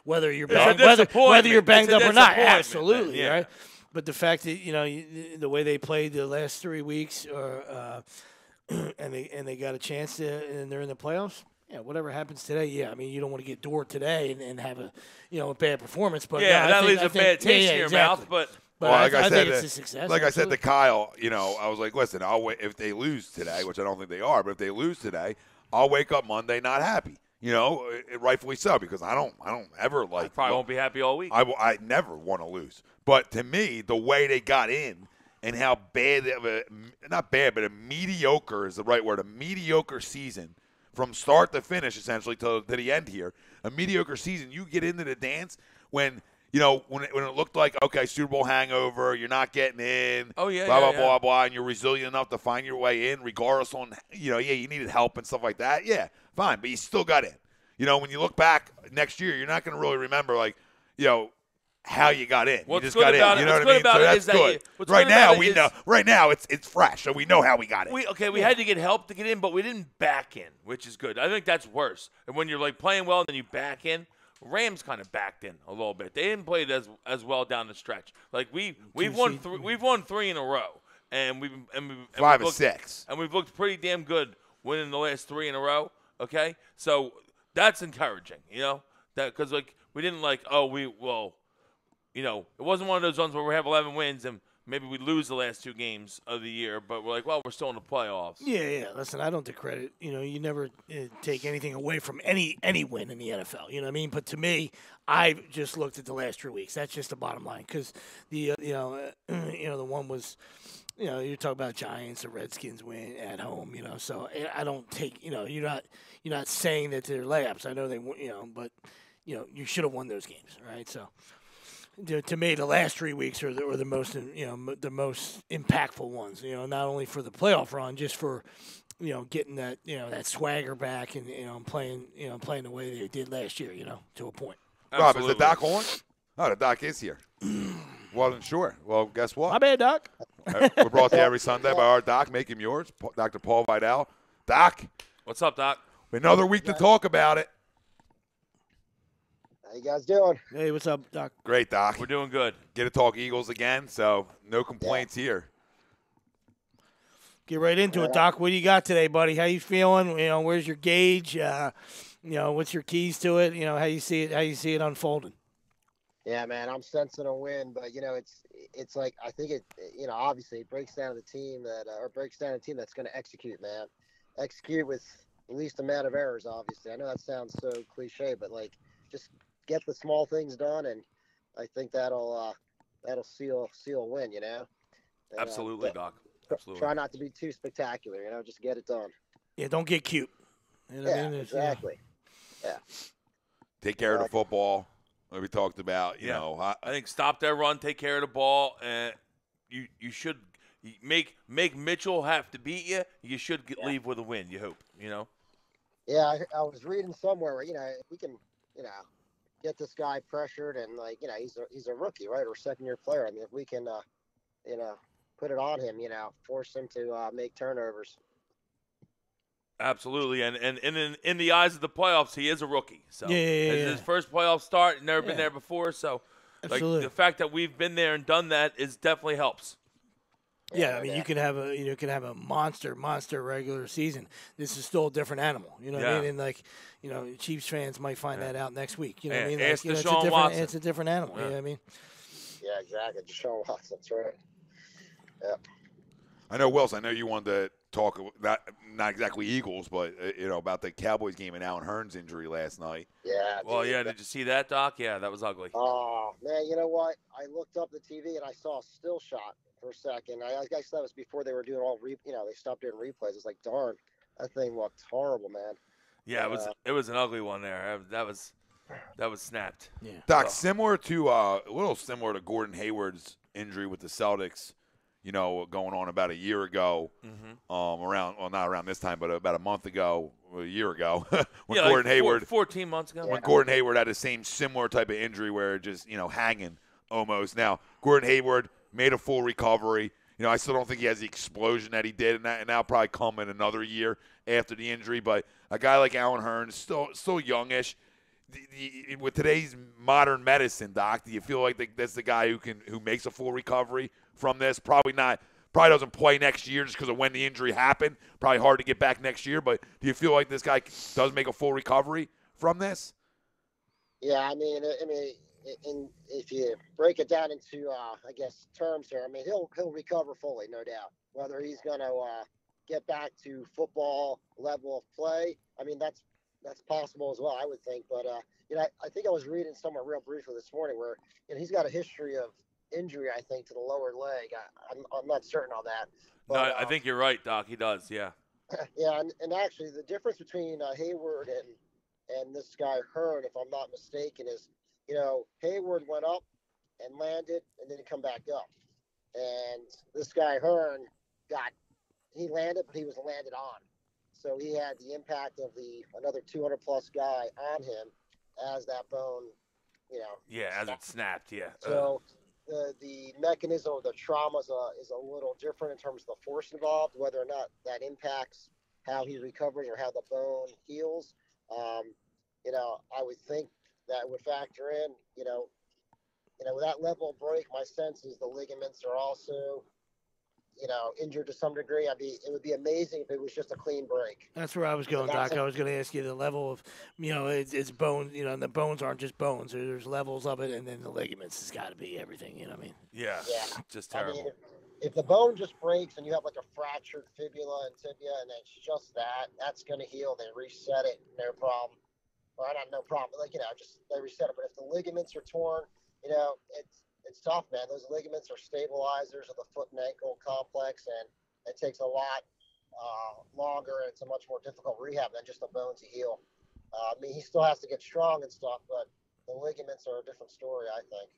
whether you're banged up or not, absolutely, yeah. right? But the fact that the way they played the last 3 weeks, and they got a chance and they're in the playoffs. Yeah, whatever happens today. Yeah, I mean, you don't want to get doored today and have a bad performance. But yeah, no, that leaves a bad taste in your mouth. But I think it's a success. Like I said to Kyle, I was like, listen, I'll wait if they lose today, which I don't think they are, but if they lose today, I'll wake up Monday not happy. Rightfully so, because I don't ever like. I probably won't be happy all week. I never want to lose. But to me, the way they got in and how bad not bad, but a mediocre is the right word, a mediocre season from start to finish, essentially to the end here, a mediocre season. You get into the dance when. When it looked like, okay, Super Bowl hangover, you're not getting in, blah, blah, blah, and you're resilient enough to find your way in regardless on, you needed help and stuff like that. Yeah, fine, but you still got in. When you look back next year, you're not going to really remember, how you got in. What's you just good got about in. it- You know what's what I mean? good about So it that's is that good. you- what's Right good now about it we is- know. Right now it's fresh, so we know how we got in. We had to get help to get in, but we didn't back in, which is good. I think that's worse. And when you're like playing well and then you back in, Rams kind of backed in a little bit. They didn't play it as well down the stretch. Like we've won three in a row, and we've 5 of 6, and we've looked pretty damn good winning the last 3 in a row. Okay, so that's encouraging, that because like we didn't like it wasn't one of those ones where we have 11 wins and maybe we lose the last 2 games of the year, but we're like, well, we're still in the playoffs. Yeah. Listen, I don't discredit. You never take anything away from any win in the NFL. You know what I mean? But to me, I've just looked at the last 3 weeks. That's just the bottom line. Because the the one was, you're talking about Giants, the Redskins win at home. So I don't take. You're not saying that they're layups. I know they, but you should have won those games, right? So. To me, the last 3 weeks are the most, the most impactful ones. Not only for the playoff run, just for, getting that, that swagger back and playing the way they did last year. To a point. Rob, is the doc on? Oh, the doc is here. Wasn't sure. Well, guess what? My bad, Doc. We're brought to you every Sunday by our doc. Make him yours, Dr. Paul Vidal. Doc. What's up, Doc? Another week to talk about it. How you guys doing? Hey, what's up, Doc? Great, Doc. We're doing good. Get to talk Eagles again, so no complaints here. Get right into it, Doc. What do you got today, buddy? How you feeling? Where's your gauge? What's your keys to it? How you see it? How you see it unfolding? Yeah, man, I'm sensing a win, but it's like I think it. Obviously, it breaks down the team that's going to execute, man. Execute with the least amount of errors. Obviously, I know that sounds so cliche, but like just get the small things done, and I think that'll seal a win. And, Absolutely, Doc. Absolutely. Try not to be too spectacular. Just get it done. Yeah, don't get cute. Exactly. Yeah. Take care of the football. Like we talked about. I think stop that run, take care of the ball, and you should make Mitchell have to beat you. You should leave with a win. You hope. Yeah, I was reading somewhere where if we can get this guy pressured and he's a rookie, right, or second-year player. I mean, if we can put it on him, force him to make turnovers. Absolutely, and in the eyes of the playoffs, he is a rookie. So his first playoff start, never been there before. So the fact that we've been there and done that definitely helps. Yeah, I mean, you can have a monster regular season. This is still a different animal. You know what I mean? And Chiefs fans might find that out next week. You know what I mean? Ask Deshaun Watson. It's a different animal. Yeah. You know what I mean? Yeah, exactly. Deshaun Watson. That's right. Yeah. I know, Wilson. I know you wanted to talk not exactly Eagles, but about the Cowboys game and Allen Hurns' injury last night. Yeah. Well, yeah. Did you see that, Doc? Yeah, that was ugly. Oh man, you know what? I looked up the TV and I saw a still shot for a second. I guess that was before they were doing they stopped doing replays. It's like, darn, that thing looked horrible, man. Yeah, it was an ugly one there. That was snapped. Yeah. Doc, a little similar to Gordon Hayward's injury with the Celtics. Going on about a year ago, not around this time, but about a month ago, a year ago, when Gordon Hayward, 14 months ago, when Gordon Hayward had the same similar type of injury where it just hanging almost. Now Gordon Hayward made a full recovery. I still don't think he has the explosion that he did, and that'll probably come in another year after the injury. But a guy like Allen Hurns, still youngish. With today's modern medicine, Doc, do you feel like that's the guy who makes a full recovery from this? Probably not. Probably doesn't play next year just because of when the injury happened. Probably hard to get back next year. But do you feel like this guy does make a full recovery from this? Yeah, I mean, if you break it down into, I guess, terms here, I mean, he'll recover fully, no doubt. Whether he's going to get back to football level of play, I mean, that's possible as well, I would think. But I think I was reading somewhere real briefly this morning where he's got a history of injury, I think, to the lower leg. I'm not certain on that. But, no, I think you're right, Doc. He does, yeah. Yeah, and actually the difference between Hayward and this guy Hearn, if I'm not mistaken, is Hayward went up and landed and didn't come back up, and this guy Hearn he landed, but he was landed on. So he had the impact of another 200-plus guy on him as that bone Yeah, as it snapped, yeah. So the mechanism of the trauma is a little different in terms of the force involved, whether or not that impacts how he recovers or how the bone heals. I would think that would factor in. With that level of break, my sense is the ligaments are also injured to some degree. It would be amazing if it was just a clean break. That's where I was going, Doc. I was going to ask you the level of, it's bone, and the bones aren't just bones. There's levels of it, and then the ligaments has got to be everything, you know what I mean? Yeah. Just terrible. I mean, if the bone just breaks and you have like a fractured fibula and tibia, and it's just that's going to heal. They reset it, no problem. Or not no problem, but they reset it. But if the ligaments are torn, it's tough, man. Those ligaments are stabilizers of the foot and ankle complex, and it takes a lot longer, and it's a much more difficult rehab than just the bone to heal. He still has to get strong and stuff, but the ligaments are a different story, I think.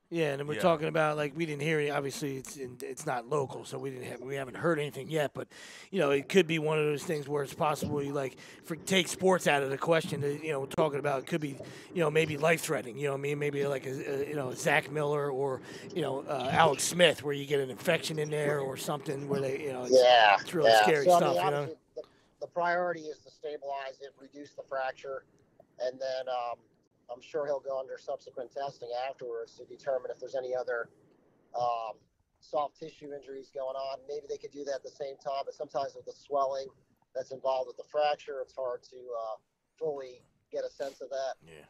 Yeah, and we're talking about, we didn't hear it. Obviously, it's not local, so we haven't heard anything yet. But it could be one of those things where it's possibly take sports out of the question. We're talking about it could be maybe life threatening. Maybe like a Zach Miller or Alex Smith, where you get an infection in there or something where they it's really scary stuff. The priority is to stabilize it, reduce the fracture, and then. I'm sure he'll go under subsequent testing afterwards to determine if there's any other soft tissue injuries going on. Maybe they could do that at the same time, but sometimes with the swelling that's involved with the fracture, it's hard to fully get a sense of that. Yeah.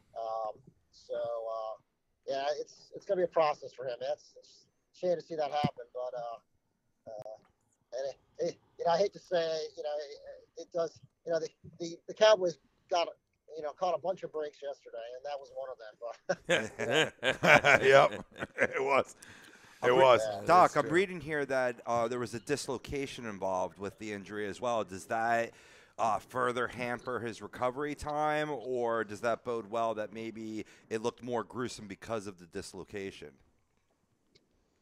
It's going to be a process for him. It's a shame to see that happen, but I hate to say, it does. The Cowboys caught a bunch of breaks yesterday, and that was one of them. Yep, it was. It was. Doc, I'm reading here that there was a dislocation involved with the injury as well. Does that further hamper his recovery time, or does that bode well that maybe it looked more gruesome because of the dislocation?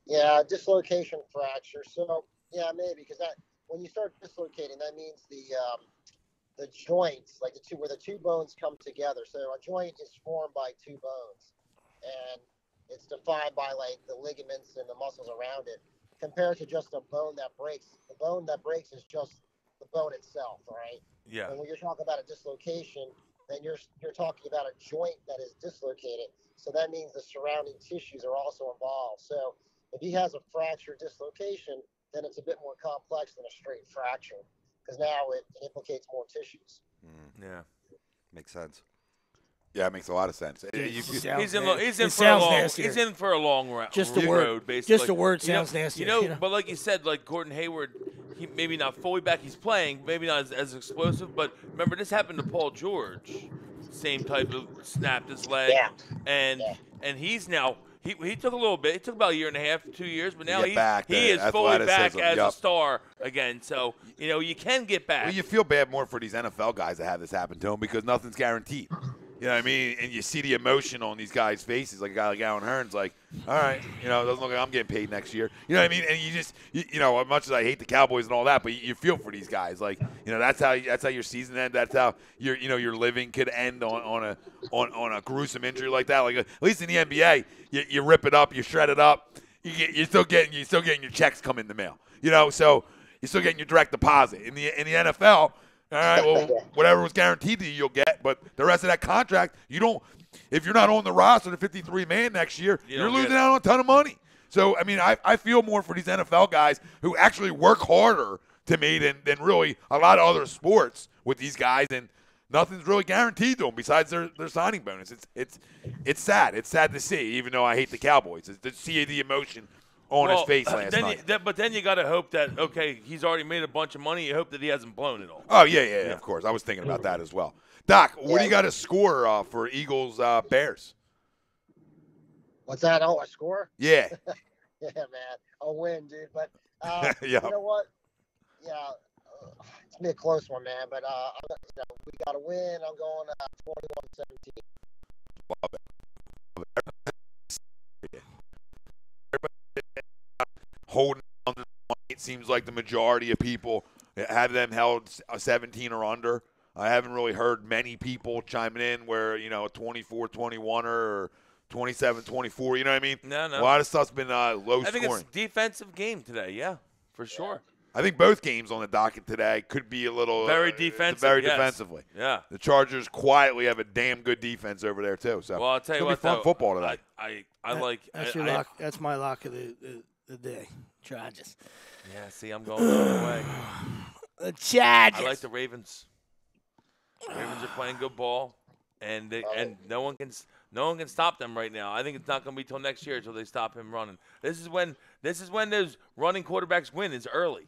Yeah, dislocation fracture. So, yeah, maybe, because when you start dislocating, that means the joints, where the two bones come together. So a joint is formed by two bones, and it's defined by the ligaments and the muscles around it, compared to just a bone that breaks. The bone that breaks is just the bone itself, right? Yeah. And when you're talking about a dislocation, then you're talking about a joint that is dislocated. So that means the surrounding tissues are also involved. So if he has a fracture dislocation, then it's a bit more complex than a straight fracture, because now it implicates more tissues. Yeah. Makes sense. Yeah, it makes a lot of sense. He's in for a long road. Just the word, basically. Just the word sounds nasty. But like you said, Gordon Hayward, he maybe not fully back. He's playing, maybe not as explosive. But remember, this happened to Paul George. Same type of snapped his leg, and he's now. He took a little bit. It took about a year and a half, 2 years, but now he is fully back as a star again. So you can get back. Well, you feel bad more for these NFL guys that have this happen to them because nothing's guaranteed. You know what I mean? And you see the emotion on these guys' faces, like a guy like Alan Hearn's like, all right, it doesn't look like I'm getting paid next year. You know what I mean? And you just, as much as I hate the Cowboys and all that, but you feel for these guys. Like, that's how your season ends. That's how your living could end on a gruesome injury like that. Like, at least in the NBA, you rip it up, you shred it up. You're still getting your checks come in the mail. So you're still getting your direct deposit. In the NFL. All right, well, whatever was guaranteed to you, you'll get. But the rest of that contract, you don't. If you're not on the roster, the 53-man next year, you're losing out on a ton of money. So, I feel more for these NFL guys who actually work harder to me than really a lot of other sports with these guys, and nothing's really guaranteed to them besides their signing bonus. It's sad. It's sad to see, even though I hate the Cowboys, to see the emotion on his face last night. But then you got to hope that, he's already made a bunch of money. You hope that he hasn't blown it all. Oh, yeah, of course. I was thinking about that as well. Doc, what do you got to score for Eagles Bears? What's that? Oh, a score? Yeah. Yeah, man. A win, dude. But You know what? Yeah, it's going to be a close one, man. But we got to win. I'm going 21-17. Love it. Holding on to the point. It seems like the majority of people have them held 17 or under. I haven't really heard many people chiming in where, a 24-21 or 27-24. You know what I mean? No. A lot of stuff's been low I think scoring. it's defensive game today. Yeah, for sure. I think both games on the docket today could be a little Very defensive. very yes. defensively. Yeah. The Chargers quietly have a damn good defense over there too. So Well, I'll tell you it'll what, be fun though, football today. I like. That's your lock. That's my lock of the day. Chargers. Yeah. See, I'm going the other way. The Chargers. I like the Ravens. Ravens are playing good ball, and no one can stop them right now. I think it's not going to be till next year until they stop him running. This is when those running quarterbacks win is early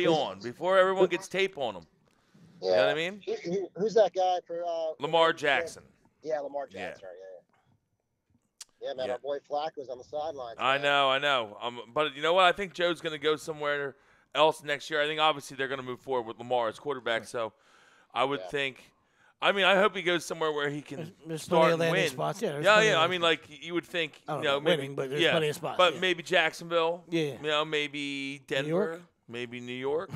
on, before everyone gets tape on them. Yeah. You know what I mean? Who's that guy for Lamar Jackson. Yeah, Lamar Jackson. Yeah, man. Yeah. Our boy Flacco's on the sidelines. I know. But you know what? I think Joe's going to go somewhere else next year. I think obviously they're going to move forward with Lamar as quarterback. So I would think. I mean, I hope he goes somewhere where he can There's start plenty of and landing win. spots. Yeah, Yeah. I mean, like you would think, I don't you know, know, maybe winning, but there's plenty of spots. But yeah. maybe Jacksonville. Yeah. You know, maybe Denver. York? Maybe New York.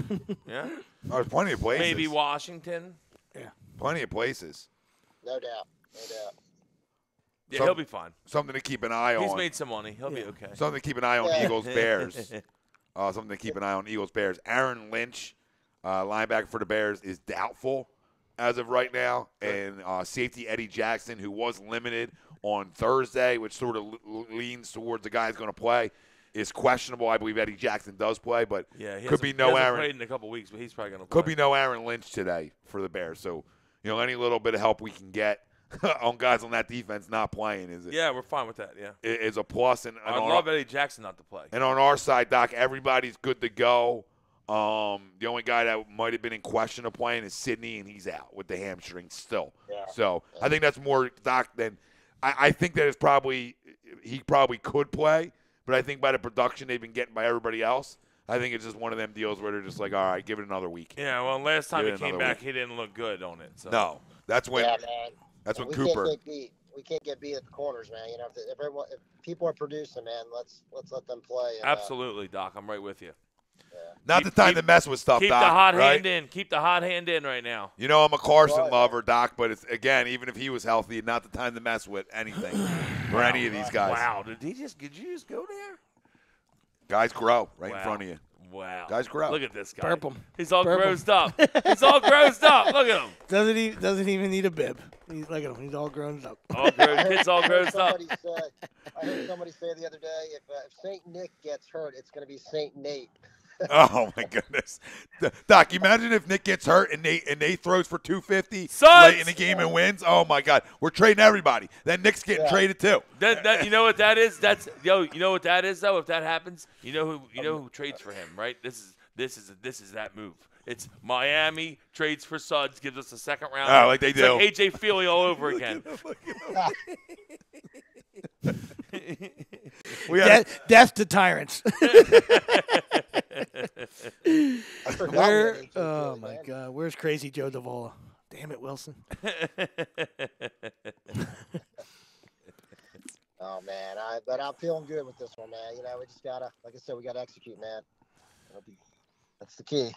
Yeah. There's plenty of places. Maybe Washington. Plenty of places. No doubt. Yeah, he'll be fine. Something to keep an eye on. He's made some money. He'll be okay. Something to keep an eye on. Yeah. Eagles Bears. Something to keep an eye on. Eagles Bears. Aaron Lynch, linebacker for the Bears, is doubtful as of right now, and safety Eddie Jackson, who was limited on Thursday, which sort of leans towards the guy who's going to play, is questionable. I believe Eddie Jackson does play, but could be no Aaron. Played in a couple weeks, but he's probably going to play. Could be no Aaron Lynch today for the Bears. So, any little bit of help we can get on guys on that defense not playing we're fine with that. Yeah, is a plus. And I'd love Eddie Jackson not to play. And on our side, Doc, everybody's good to go. The only guy that might have been in question of playing is Sidney, and he's out with the hamstring still. Yeah. So I think that's more, Doc, than I think that he probably could play, but I think by the production they've been getting by everybody else, I think it's just one of them deals where they're just like, all right, give it another week. Yeah, well, last time Give he it came another back, week. he didn't look good on it. So. No, that's when Yeah, man. that's when We Cooper. We can't get beat at the corners, man. If people are producing, man, let's let them play. And, Absolutely, Doc. I'm right with you. Not the time to mess with stuff, Keep Doc. the hot right? hand in. Keep the hot hand in right now. I'm a Carson Right. lover, Doc, but it's again, even if he was healthy, not the time to mess with anything or any of these guys. Wow, did you just go there? Guys grow right in Wow. front of you. Wow. Guys grow. Look at this guy. Burp him. He's all Burp 'em. grossed up. He's all grossed up. Look at him. Doesn't even need a bib. Look at him. He's all grown up. Kid's all I heard grossed up. I heard somebody say the other day, if Saint Nick gets hurt, it's going to be Saint Nate. Oh my goodness, Doc! You imagine if Nick gets hurt and Nate throws for 250 Suds! late in the game and wins. Oh my God, we're trading everybody. Then Nick's getting traded too. That you know what that is? You know what that is though. If that happens, you know who trades for him, right? This is that move. It's Miami trades for Suggs, gives us a second round. Oh, like they it's do. like AJ Feely all over again. Death to tyrants. I forgot we had HOK, Oh my man. God, where's Crazy Joe Davola? Damn it, Wilson. Oh man, but I'm feeling good with this one, man. We just gotta, like I said, we gotta execute, man. That's the key.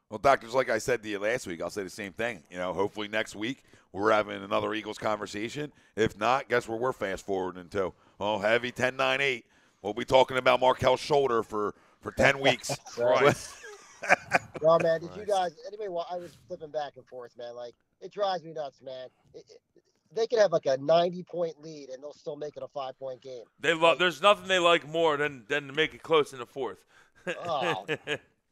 Well, doctors, like I said to you last week, I'll say the same thing. Hopefully next week we're having another Eagles conversation. If not, guess where we're fast forwarding to? Oh, heavy 10-9-8. We'll be talking about Markel's shoulder for 10 weeks. Right. Well, man, did you guys? Anyway, while I was flipping back and forth, man, like it drives me nuts, man. They could have like a 90-point lead and they'll still make it a 5-point game. There's nothing they like more than to make it close in the fourth. Oh.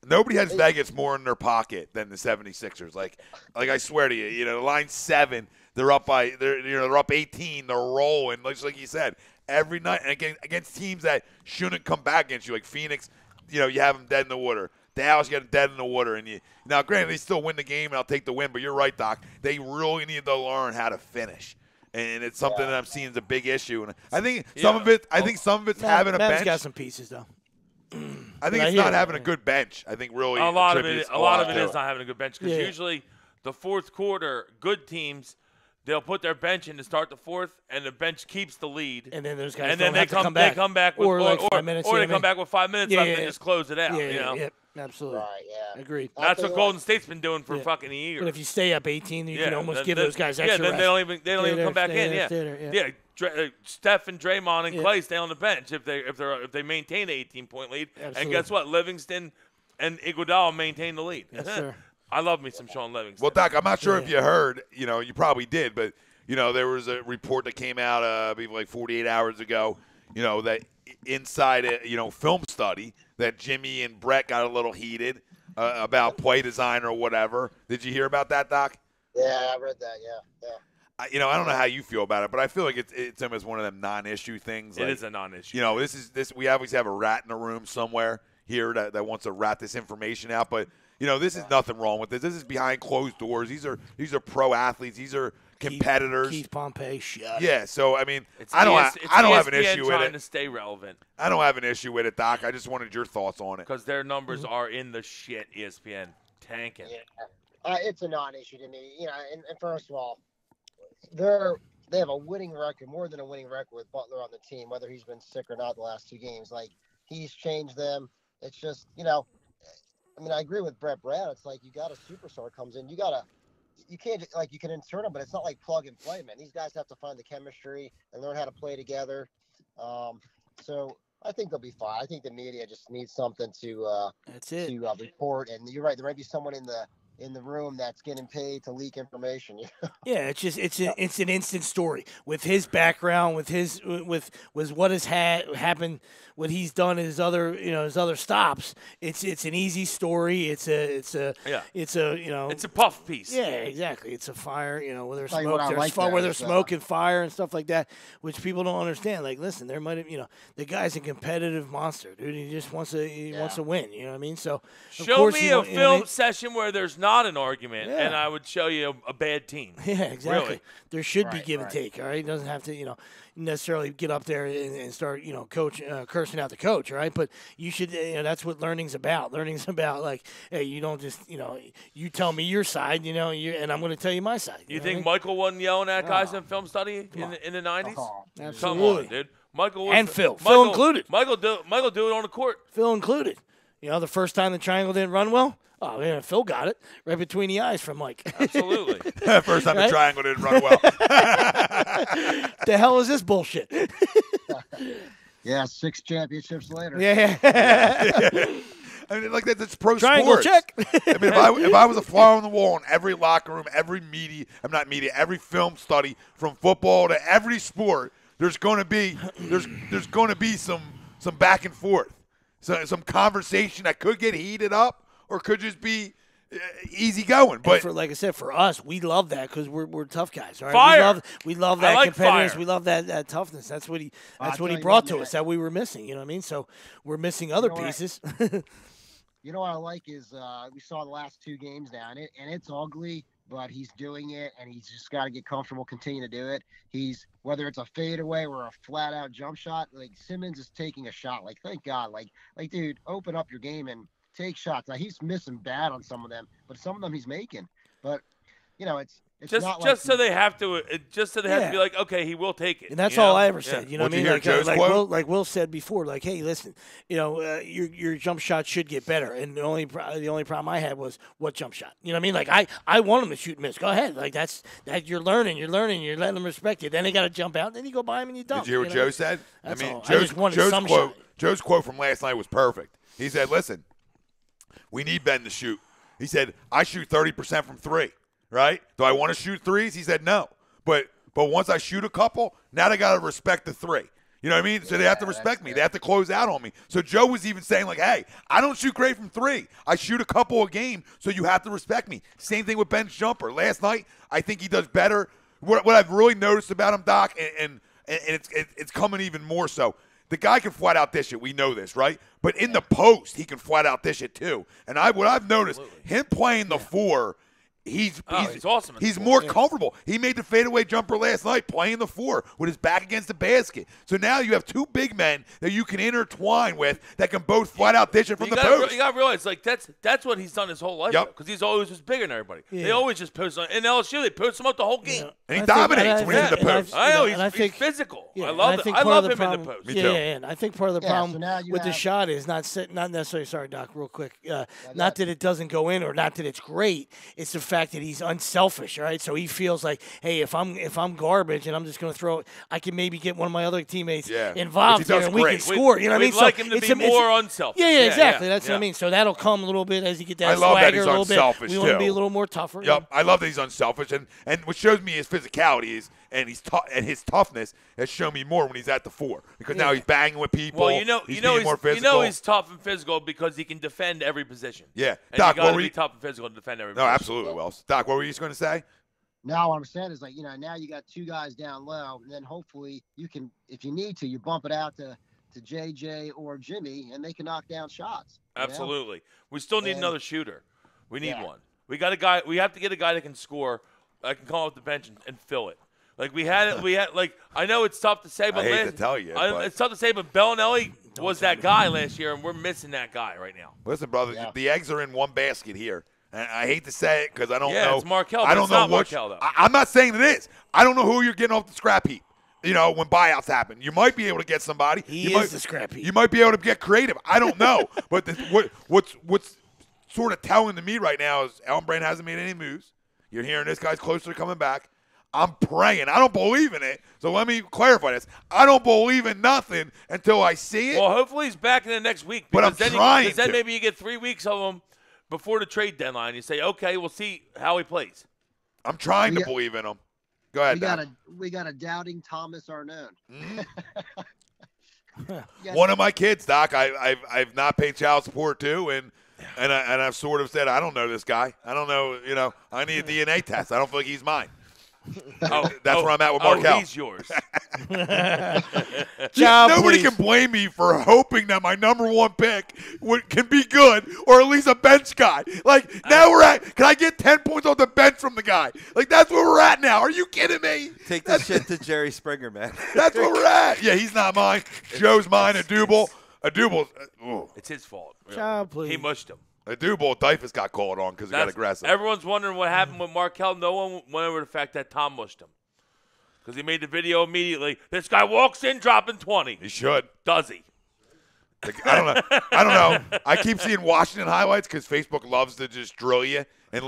Nobody has Vegas more in their pocket than the 76ers. Like I swear to you, line 7, they're up 18, they're rolling. Like you said, every night, and against teams that shouldn't come back against you, like Phoenix, you have them dead in the water. Dallas, you got them dead in the water, now granted they still win the game, and I'll take the win. But you're right, Doc. They really need to learn how to finish, and it's something that I'm seeing is a big issue. And I think some of it's having a Mav's bench. got some pieces though. I think it's not having a good bench. I think really a lot of it attributes is to not having a good bench because usually the fourth quarter, good teams, they'll put their bench in to start the fourth, and the bench keeps the lead. And then those guys they come back with or 5 minutes. or they come back with 5 minutes left and just close it out. Yeah, absolutely. Right, yeah. Agreed. That's what Golden State's been doing for fucking a year. But if you stay up 18, you can almost give those guys extra. then they don't even come back in. Stay there. Yeah, Steph and Draymond and Clay stay on the bench if they maintain an 18-point lead. Absolutely. And guess what? Livingston and Iguodala maintain the lead. Yes, sir. I love me some Sean Livingston. Well, Doc, I'm not sure if you heard. You probably did, but there was a report that came out, I believe, like 48 hours ago. That inside a film study that Jimmy and Brett got a little heated about play design or whatever. Did you hear about that, Doc? Yeah, I read that. Yeah. I don't know how you feel about it, but I feel like it's almost one of them non-issue things. It is a non-issue. We obviously have a rat in the room somewhere here that wants to rat this information out, but this is nothing wrong with this. This is behind closed doors. These are pro athletes. These are competitors. Keith Pompey, shut. Yeah, so I mean, It's I don't have an ESPN issue with trying it. to stay relevant I don't have an issue with it, Doc. I just wanted your thoughts on it. because their numbers are in the shit. ESPN tanking. Yeah. It's a non-issue to me. And first of all, they have a winning record, more than a winning record with Butler on the team, whether he's been sick or not the last 2 games. Like, he's changed them. It's just, I agree with Brett Brown. It's like you got a superstar comes in. You can't, you can insert them, but it's not like plug and play, man. These guys have to find the chemistry and learn how to play together. So I think they'll be fine. I think the media just needs something to report. And you're right. There might be someone in the room that's getting paid to leak information. Yeah, it's an instant story with his background, with what has happened, what he's done in his other stops. It's an easy story. It's a puff piece. Yeah, exactly. It's a fire. Where there's Like smoke, what I there's like fire. there Where there's is, smoke and fire and stuff like that, which people don't understand. Like, listen, there might have the guy's a competitive monster, dude. He just wants to win. You know what I mean? So show me a film session where there's not an argument, and I would show you a bad team. Yeah, exactly. Really. There should be give and take. All right, it doesn't have to necessarily get up there and start cursing out the coach. All right, but you should. That's what learning's about. Learning's about like, hey, you don't just you tell me your side, and I'm going to tell you my side. You think Michael wasn't yelling at guys in film study in the 90s? Absolutely. Come on, dude. Michael was, and Phil included. Michael do it on the court. Phil included. The first time the triangle didn't run well. Oh, man, Phil got it right between the eyes from Mike. Absolutely. First time the triangle didn't run well. The hell is this bullshit? Yeah, 6 championships later. Yeah. I mean, like that's pro triangle sports. Check. I mean, if I was a fly on the wall in every locker room, every every film study from football to every sport, there's going to be some back and forth, some conversation that could get heated up or could just be easy going. But like I said, for us, we love that because we're tough guys. All right? Fire. We love that like competitiveness. fire. We love that toughness. That's what he brought to us that we were missing. You know what I mean? So we're missing other pieces. You know what I like is we saw the last 2 games now, and it's ugly, but he's doing it, and he's just got to get comfortable, continue to do it. Whether it's a fadeaway or a flat-out jump shot, like Simmons is taking a shot. Like, thank God. Like, dude, open up your game and take shots. Now, he's missing bad on some of them, but some of them he's making. But, it's just not so they have to be like, okay, he will take it. And that's all I ever said. You know what I mean? Did you hear Joe's quote? Like Will said before, like, hey, listen, your jump shot should get better. And the only problem I had was what jump shot. You know what I mean? Like I want him to shoot and miss. Go ahead. Like that you're learning, you're letting them respect you. Then they got to jump out. Then you go by him and you dump. did you hear what Joe said? That's all. Joe's, I just wanted Joe's some quote. shot. Joe's quote from last night was perfect. He said, "Listen, we need Ben to shoot." He said, "I shoot 30% from 3. Right? Do I want to shoot threes?" He said, "No. But once I shoot a couple, now they got to respect the 3. You know what I mean? So they have to respect me. They have to close out on me." So Joe was even saying, like, hey, I don't shoot great from 3. I shoot a couple a game, so you have to respect me. Same thing with Ben's jumper. Last night, I think he does better. What I've really noticed about him, Doc, and it's coming even more so, the guy can flat out dish it. We know this, right? But in the post, he can flat out dish it too. And what I've noticed, him playing the 4, he's awesome. He's more comfortable. He made the fadeaway jumper last night playing the 4 with his back against the basket. So now you have 2 big men that you can intertwine with that can both flat out dish it from the post. You got to realize, like, that's what he's done his whole life. Because he's always was bigger than everybody. Yeah. They always just post on. In LSU, they post him up the whole game. And he dominates when he's in the post. I know, he's physical. Yeah, I love him in the post. Me Yeah, too. and I think part of the problem so now you with the have- shot is not necessarily. Sorry, Doc, real quick. Not that it doesn't go in or not that it's great. It's the fact that he's unselfish, right? So he feels like, hey, if I'm garbage and I'm just going to throw it, I can maybe get one of my other teammates involved here and we can score. You know what I mean? We'd like him to be more unselfish. Yeah, exactly. That's what I mean. So that'll come a little bit as you get that swagger a little bit. We want to be a little more tougher. Yep, I love that he's unselfish, and what shows me his physicality is, and his toughness has shown me more when he's at the 4 because now he's banging with people. Well, he's more physical. He's tough and physical because he can defend every position. Yeah, and Doc, you got to be tough and physical to defend every position. No, absolutely, Wells. Doc, what were you going to say? Now what I'm saying is, like, now you got 2 guys down low, and then hopefully you can, if you need to, you bump it out to JJ or Jimmy, and they can knock down shots. Absolutely. We still need another shooter. We need one. We got a guy. We have to get a guy that can score, that can come off the bench and fill it. Like we had like I know it's tough to say, but I hate to tell you, it's tough to say, but Bellinelli was that guy last year, and we're missing that guy right now. Listen, brother, the eggs are in one basket here. And I hate to say it because I don't know. Yeah, it's Markel. I don't know Markel, though. I'm not saying it is. I don't know who you're getting off the scrap heap. When buyouts happen, you might be able to get somebody. He is the scrap heap. You might be able to get creative. I don't know, but what's sort of telling to me right now is Elmbrand hasn't made any moves. You're hearing this guy's closer to coming back. I'm praying. I don't believe in it. So let me clarify this. I don't believe in nothing until I see it. Well, hopefully he's back in the next week. But I'm trying. Because then maybe you get 3 weeks of him before the trade deadline. You say, okay, we'll see how he plays. I'm trying to believe in him. Go ahead, we got a doubting Thomas Arnone. One of my kids, Doc, I've not paid child support to, and I've sort of said, I don't know this guy. I don't know, I need a DNA test. I don't feel like he's mine. That's where I'm at with Markel. He's yours. Nobody can blame me for hoping that my number 1 pick can be good, or at least a bench guy. Like, now can I get 10 points off the bench from the guy? Like, that's where we're at now. Are you kidding me? Take this shit to Jerry Springer, man. That's where we're at. Yeah, he's not mine. Joe's mine. Adubel. It's his fault. Child, please. He mushed him. Adubel, Dyfus got called on because he got aggressive. Everyone's wondering what happened with Markel. No one went over the fact that Tom mushed him. Because he made the video immediately. This guy walks in dropping 20. He should. Does he? Like, I don't know. I keep seeing Washington highlights because Facebook loves to just drill you and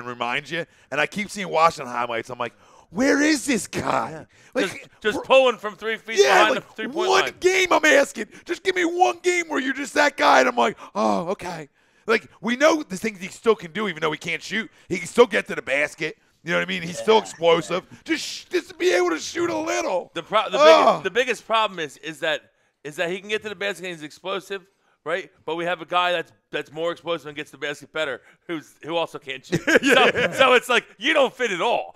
remind you. And I keep seeing Washington highlights. I'm like, where is this guy? Yeah. Like, just pulling from 3 feet behind the 3-point line. One game I'm asking. Just give me one game where you're just that guy. And I'm like, oh, okay. Like, we know the things he still can do, even though he can't shoot. He can still get to the basket. You know what I mean? He's still explosive. Just to be able to shoot a little. The biggest problem is that he can get to the basket and he's explosive, right? But we have a guy that's more explosive and gets the basket better, who also can't shoot. So it's like you don't fit at all.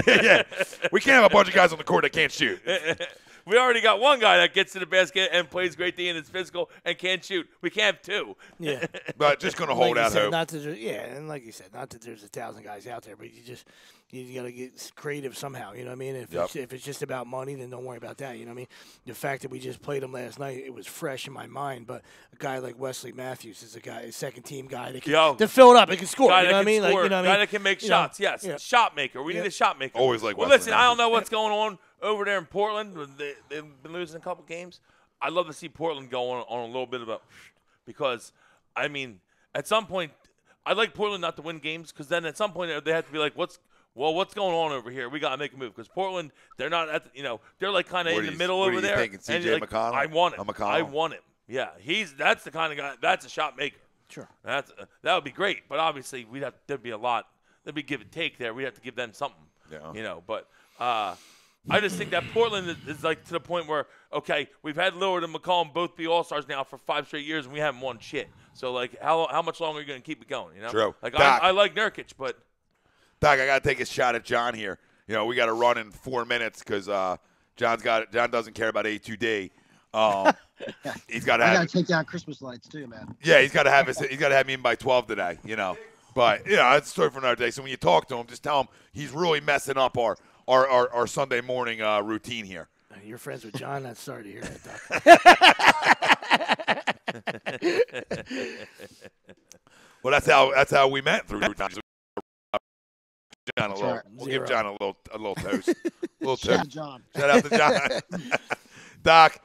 Yeah. We can't have a bunch of guys on the court that can't shoot. We already got one guy that gets to the basket and plays great D and is physical and can't shoot. We can't have 2. Yeah. But just going to hold out hope. And like you said, not that there's 1,000 guys out there, but you got to get creative somehow. You know what I mean? If it's just about money, then don't worry about that. You know what I mean? The fact that we just played him last night, it was fresh in my mind. But a guy like Wesley Matthews is a second-team guy that can to fill it up. It can score. You know what I mean? Like, you know what I mean? Guy that can make shots. Yes. Yeah. Shot maker. We need a shot maker. Always like Wesley Matthews. Listen, I don't know what's going on over there in Portland. They've been losing a couple games. I'd love to see Portland go on a little bit of a because, I mean, at some point, I'd like Portland not to win games because then at some point they have to be like, what's going on over here? We got to make a move because Portland, they're not at they're like kind of in the middle over there. What are you thinking, C.J. McConnell? I want him. McConnell? I want him. Yeah, that's the kind of guy. That's a shot maker. Sure. That would be great. But obviously, there'd be a lot. There'd be give and take there. We'd have to give them something. Yeah. But I just think that Portland is like to the point where, okay, we've had Lillard and McCollum both be all-stars now for 5 straight years, and we haven't won shit. So, like, how much longer are you going to keep it going, True. Like, I like Nurkic, but. Doc, I got to take a shot at John here. We got to run in 4 minutes because John doesn't care about A2D. He's got to have. I got to take down Christmas lights, too, man. Yeah, he's got to have me in by 12 today, But, it's a story for another day. So when you talk to him, just tell him he's really messing up our Sunday morning routine here. You're friends with John? I'm sorry to hear that, Doc. Well, that's how we met through times. We'll give John a little toast. Shout out to John. Doc,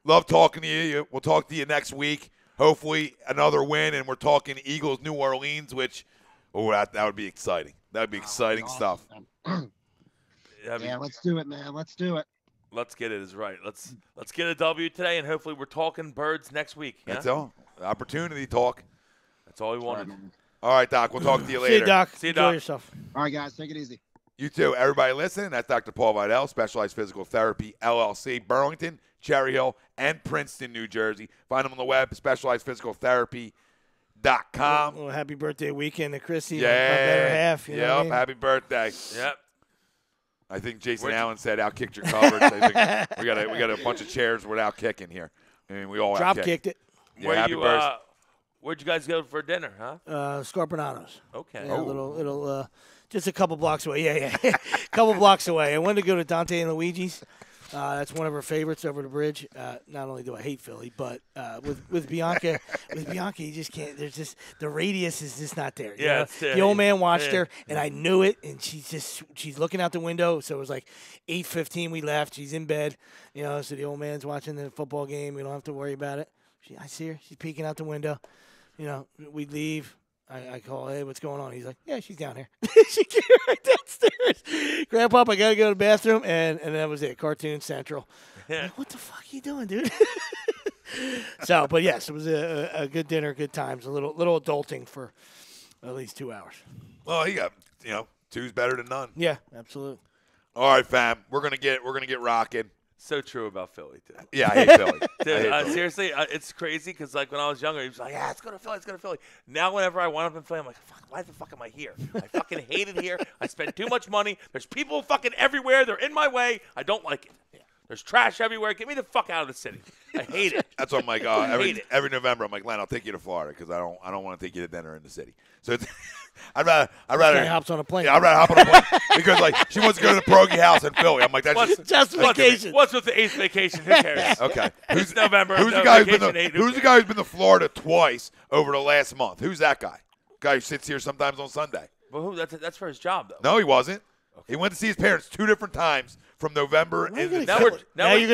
love talking to you. We'll talk to you next week. Hopefully another win, and we're talking Eagles New Orleans, which Oh, that would be exciting. That would be exciting stuff. Yeah, let's do it, man. Let's do it. Let's get it is right. Let's get a W today, and hopefully we're talking birds next week. Yeah? That's all. Opportunity talk. That's all we wanted. All right, Doc. We'll talk to you later. See you, Doc. See you, Enjoy Doc. yourself. All right, guys. Take it easy. You too. Everybody listening, that's Dr. Paul Vidal, Specialized Physical Therapy LLC, Burlington, Cherry Hill, and Princeton, New Jersey. Find them on the web, specializedphysicaltherapy.com. Well, happy birthday weekend to Chrissy, Yeah. my better half. You know what I mean? Happy birthday. Yep. I think Jason Allen said out kicked your coverage. I think we got a bunch of chairs without kicking here. I mean, we all Drop out kicked it. Yeah, happy birthday. Where'd you guys go for dinner, huh? Scorpionanos. Okay. Yeah, little, just a couple blocks away. Yeah. A couple blocks away. I wanted to go to Dante and Luigi's. That's one of her favorites over the bridge. Not only do I hate Philly, but with Bianca, you just can't. There's just the radius is just not there. Yeah, the old man watched her, and I knew it. And she's looking out the window. So it was like 8:15. We left. She's in bed. So the old man's watching the football game. We don't have to worry about it. I see her. She's peeking out the window. We leave. I call, hey, what's going on? He's like, yeah, she's down here. She came right downstairs. Grandpa, I got to go to the bathroom. And that was it, Cartoon Central. Yeah. Like, what the fuck are you doing, dude? So, but yes, it was a good dinner, good times, a little adulting for at least 2 hours. Well, he got, two's better than none. Yeah, absolutely. All right, fam. We're gonna get rocking. So true about Philly, too. Yeah, I hate Philly. Dude, seriously, it's crazy because, when I was younger, he was like, yeah, let's go to Philly. Now, whenever I wind up in Philly, I'm like, fuck, why the fuck am I here? I fucking hate it here. I spend too much money. There's people fucking everywhere. They're in my way. I don't like it. Yeah. There's trash everywhere. Get me the fuck out of the city. I hate it. That's what I'm like. Every November, I'm like, Len, I'll take you to Florida because I don't want to take you to dinner in the city. So I'd rather hops on a plane. Yeah, I'd rather hop on a plane because she wants to go to the pierogi house in Philly. I'm like, that's justification. What's with the 8th vacation? Who cares? Okay. It's November. Who's the guy who's been to Florida twice over the last month? Who's that guy? Guy who sits here sometimes on Sunday. Well, that's for his job, though. No, he wasn't. Okay. He went to see his parents 2 different times from November. Now you're going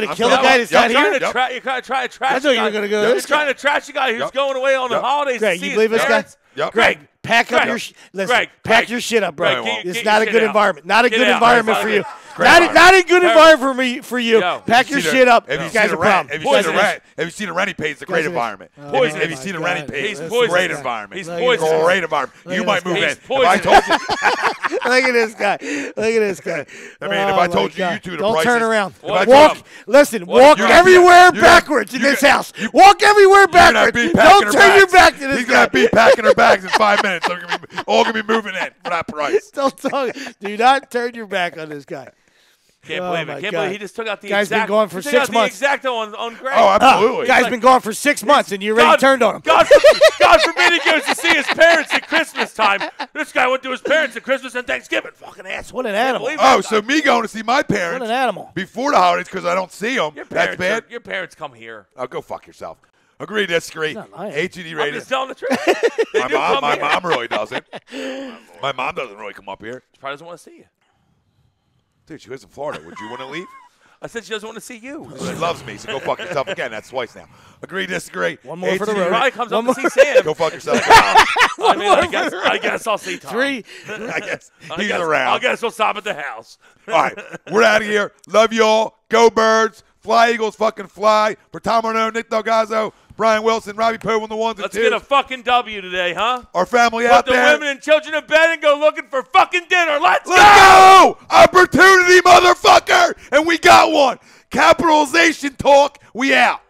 to kill the a guy that's not here? You're trying to trash I thought you were going to go. You're trying to trash a guy who's going away on the holidays Greg, to see you believe his this parents. guy? Yep. Greg, pack up your pack your shit up, bro. It's not a good environment. Not a good environment for you. Not a good environment for you. Pack your shit up. If you guys are problem. If you see the rent he pays, it's a great environment. If you see the rent he pays, it's a great environment. He's poisonous. Great environment. You might move in. If I told you, look at this guy. Look at this guy. I mean, if I told you two the don't prices. turn around. Walk Everywhere backwards in this house. Walk everywhere backwards. Don't turn your back to this guy. He's gonna be packing her bags in 5 minutes. They're all gonna be moving in for that price. Don't talk. Do not turn your back on this guy. Can't believe it. Can't believe he just took out the guy's exact. been gone for 6 months. The exacto on Greg. Oh, absolutely. Guy's been gone for 6 months, and you already turned on him. God forbid he goes to see his parents at Christmas time. This guy went to his parents at Christmas and Thanksgiving. Fucking ass. What an animal. Oh, so me going to see my parents. What an animal. Before the holidays because I don't see them. That's bad. Your parents come here. Oh, go fuck yourself. Agree, disagree. HED radio. I'm just telling the truth. My mom really doesn't. My mom doesn't really come up here. She probably doesn't want to see you. Dude, she lives in Florida. Would you want to leave? I said she doesn't want to see you. She loves me, so go fuck yourself again. That's twice now. Agree, disagree. One more for the road. Probably comes up to see Sam. Go fuck yourself. I guess I'll see Tom. 3. I guess he's around. I guess we'll stop at the house. All right, we're out of here. Love you all. Go Birds. Fly Eagles, fucking fly. For Tom Arno, Nick Delgazzo, Brian Wilson, Robbie Poe on the ones and Let's twos. get a fucking W today, huh? Our family Put out the there. women and children in bed and go looking for fucking dinner. Let's go! Opportunity, motherfucker! And we got one. Capitalization talk. We out.